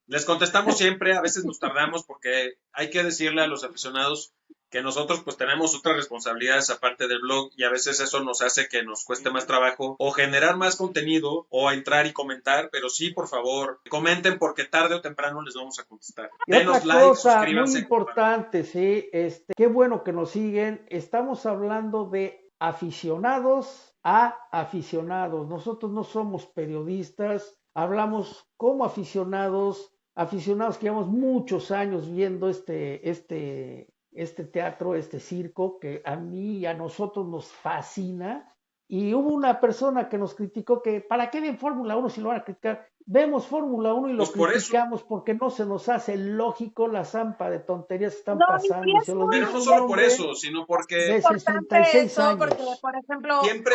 Speaker 2: Les contestamos siempre, a veces nos tardamos porque hay que decirle a los aficionados que nosotros pues tenemos otras responsabilidades aparte del blog y a veces eso nos hace que nos cueste más trabajo o generar más contenido o entrar y comentar, pero sí, por favor, comenten porque tarde o temprano les vamos a contestar.
Speaker 3: Y otra
Speaker 2: Denos like,
Speaker 3: cosa muy
Speaker 2: suscríbanse.
Speaker 3: importante, sí, qué bueno que nos siguen. Estamos hablando de aficionados a aficionados. Nosotros no somos periodistas, hablamos como aficionados que llevamos muchos años viendo este teatro, este circo, que a mí y a nosotros nos fascina. Y hubo una persona que nos criticó que ¿para qué ven Fórmula 1 si lo van a criticar? Vemos Fórmula 1 y lo
Speaker 2: Pues por eso.
Speaker 3: criticamos porque no se nos hace lógico la zampa de tonterías que están
Speaker 1: No,
Speaker 3: pasando.
Speaker 1: y
Speaker 3: Y
Speaker 1: es
Speaker 3: se lo
Speaker 1: muy
Speaker 2: Pero
Speaker 3: dice
Speaker 2: no
Speaker 3: un
Speaker 2: solo por
Speaker 3: hombre
Speaker 2: eso, sino porque
Speaker 3: de
Speaker 1: importante
Speaker 3: 66
Speaker 1: eso, porque,
Speaker 3: años.
Speaker 1: por ejemplo,
Speaker 2: siempre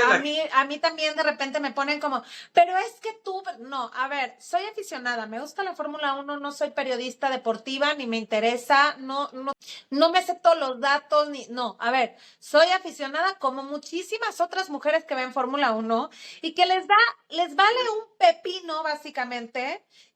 Speaker 1: a mí también de repente me ponen como, pero es que tú, no, a ver, soy aficionada, me gusta la Fórmula 1, no soy periodista deportiva, ni me interesa, no me sé todos los datos, no, a ver, soy aficionada como muchísimas otras mujeres que ven Fórmula 1 y que les vale un pepino, básicamente,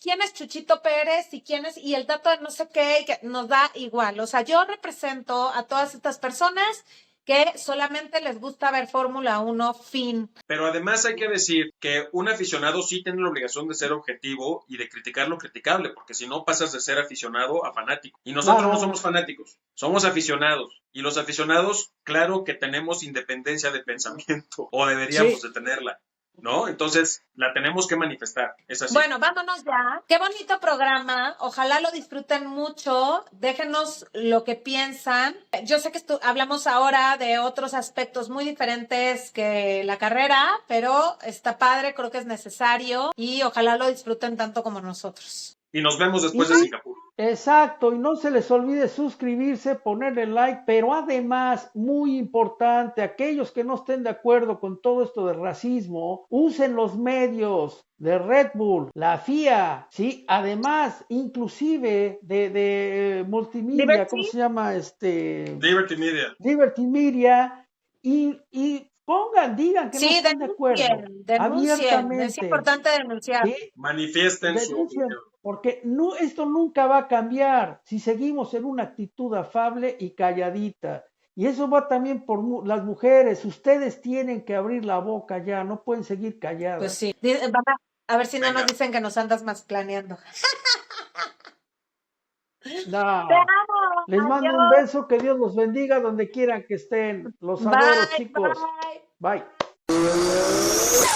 Speaker 1: quién es Chuchito Pérez y quién es, y el dato de no sé qué, y que nos da igual. O sea, yo represento a todas estas personas que solamente les gusta ver Fórmula 1, fin.
Speaker 2: Pero además hay que decir que un aficionado sí tiene la obligación de ser objetivo y de criticar lo criticable, porque si no pasas de ser aficionado a fanático. Y nosotros
Speaker 3: Claro.
Speaker 2: no somos fanáticos, somos aficionados. Y los aficionados, claro que tenemos independencia de pensamiento, o deberíamos de tenerla, ¿no? Entonces, la tenemos que manifestar, es así.
Speaker 1: Bueno, vámonos ya. Qué bonito programa. Ojalá lo disfruten mucho. Déjenos lo que piensan. Yo sé que hablamos ahora de otros aspectos muy diferentes que la carrera, pero está padre, creo que es necesario y ojalá lo disfruten tanto como nosotros.
Speaker 2: Y nos vemos después de Singapur.
Speaker 3: Exacto, y no se les olvide suscribirse, ponerle like, pero además, muy importante, aquellos que no estén de acuerdo con todo esto de racismo, usen los medios de Red Bull, la FIA, ¿sí? Además, inclusive de multimedia,
Speaker 1: Liberty.
Speaker 3: ¿cómo se llama?
Speaker 2: Liberty Media.
Speaker 3: Liberty Media, y digan que no
Speaker 1: Sí,
Speaker 3: están de acuerdo,
Speaker 1: denuncien.
Speaker 3: abiertamente.
Speaker 1: Es importante denunciar.
Speaker 3: ¿Sí?
Speaker 2: Manifiesten su
Speaker 3: Denuncien,
Speaker 2: opinión.
Speaker 3: porque esto nunca va a cambiar si seguimos en una actitud afable y calladita. Y eso va también por las mujeres. Ustedes tienen que abrir la boca ya, no pueden seguir calladas.
Speaker 1: Pues sí. A ver si no nos dicen que nos andas más planeando.
Speaker 3: No.
Speaker 1: Te amo.
Speaker 3: Les mando un beso, que Dios los bendiga donde quieran que estén. Los adoro, chicos.
Speaker 1: Bye.
Speaker 3: Bye.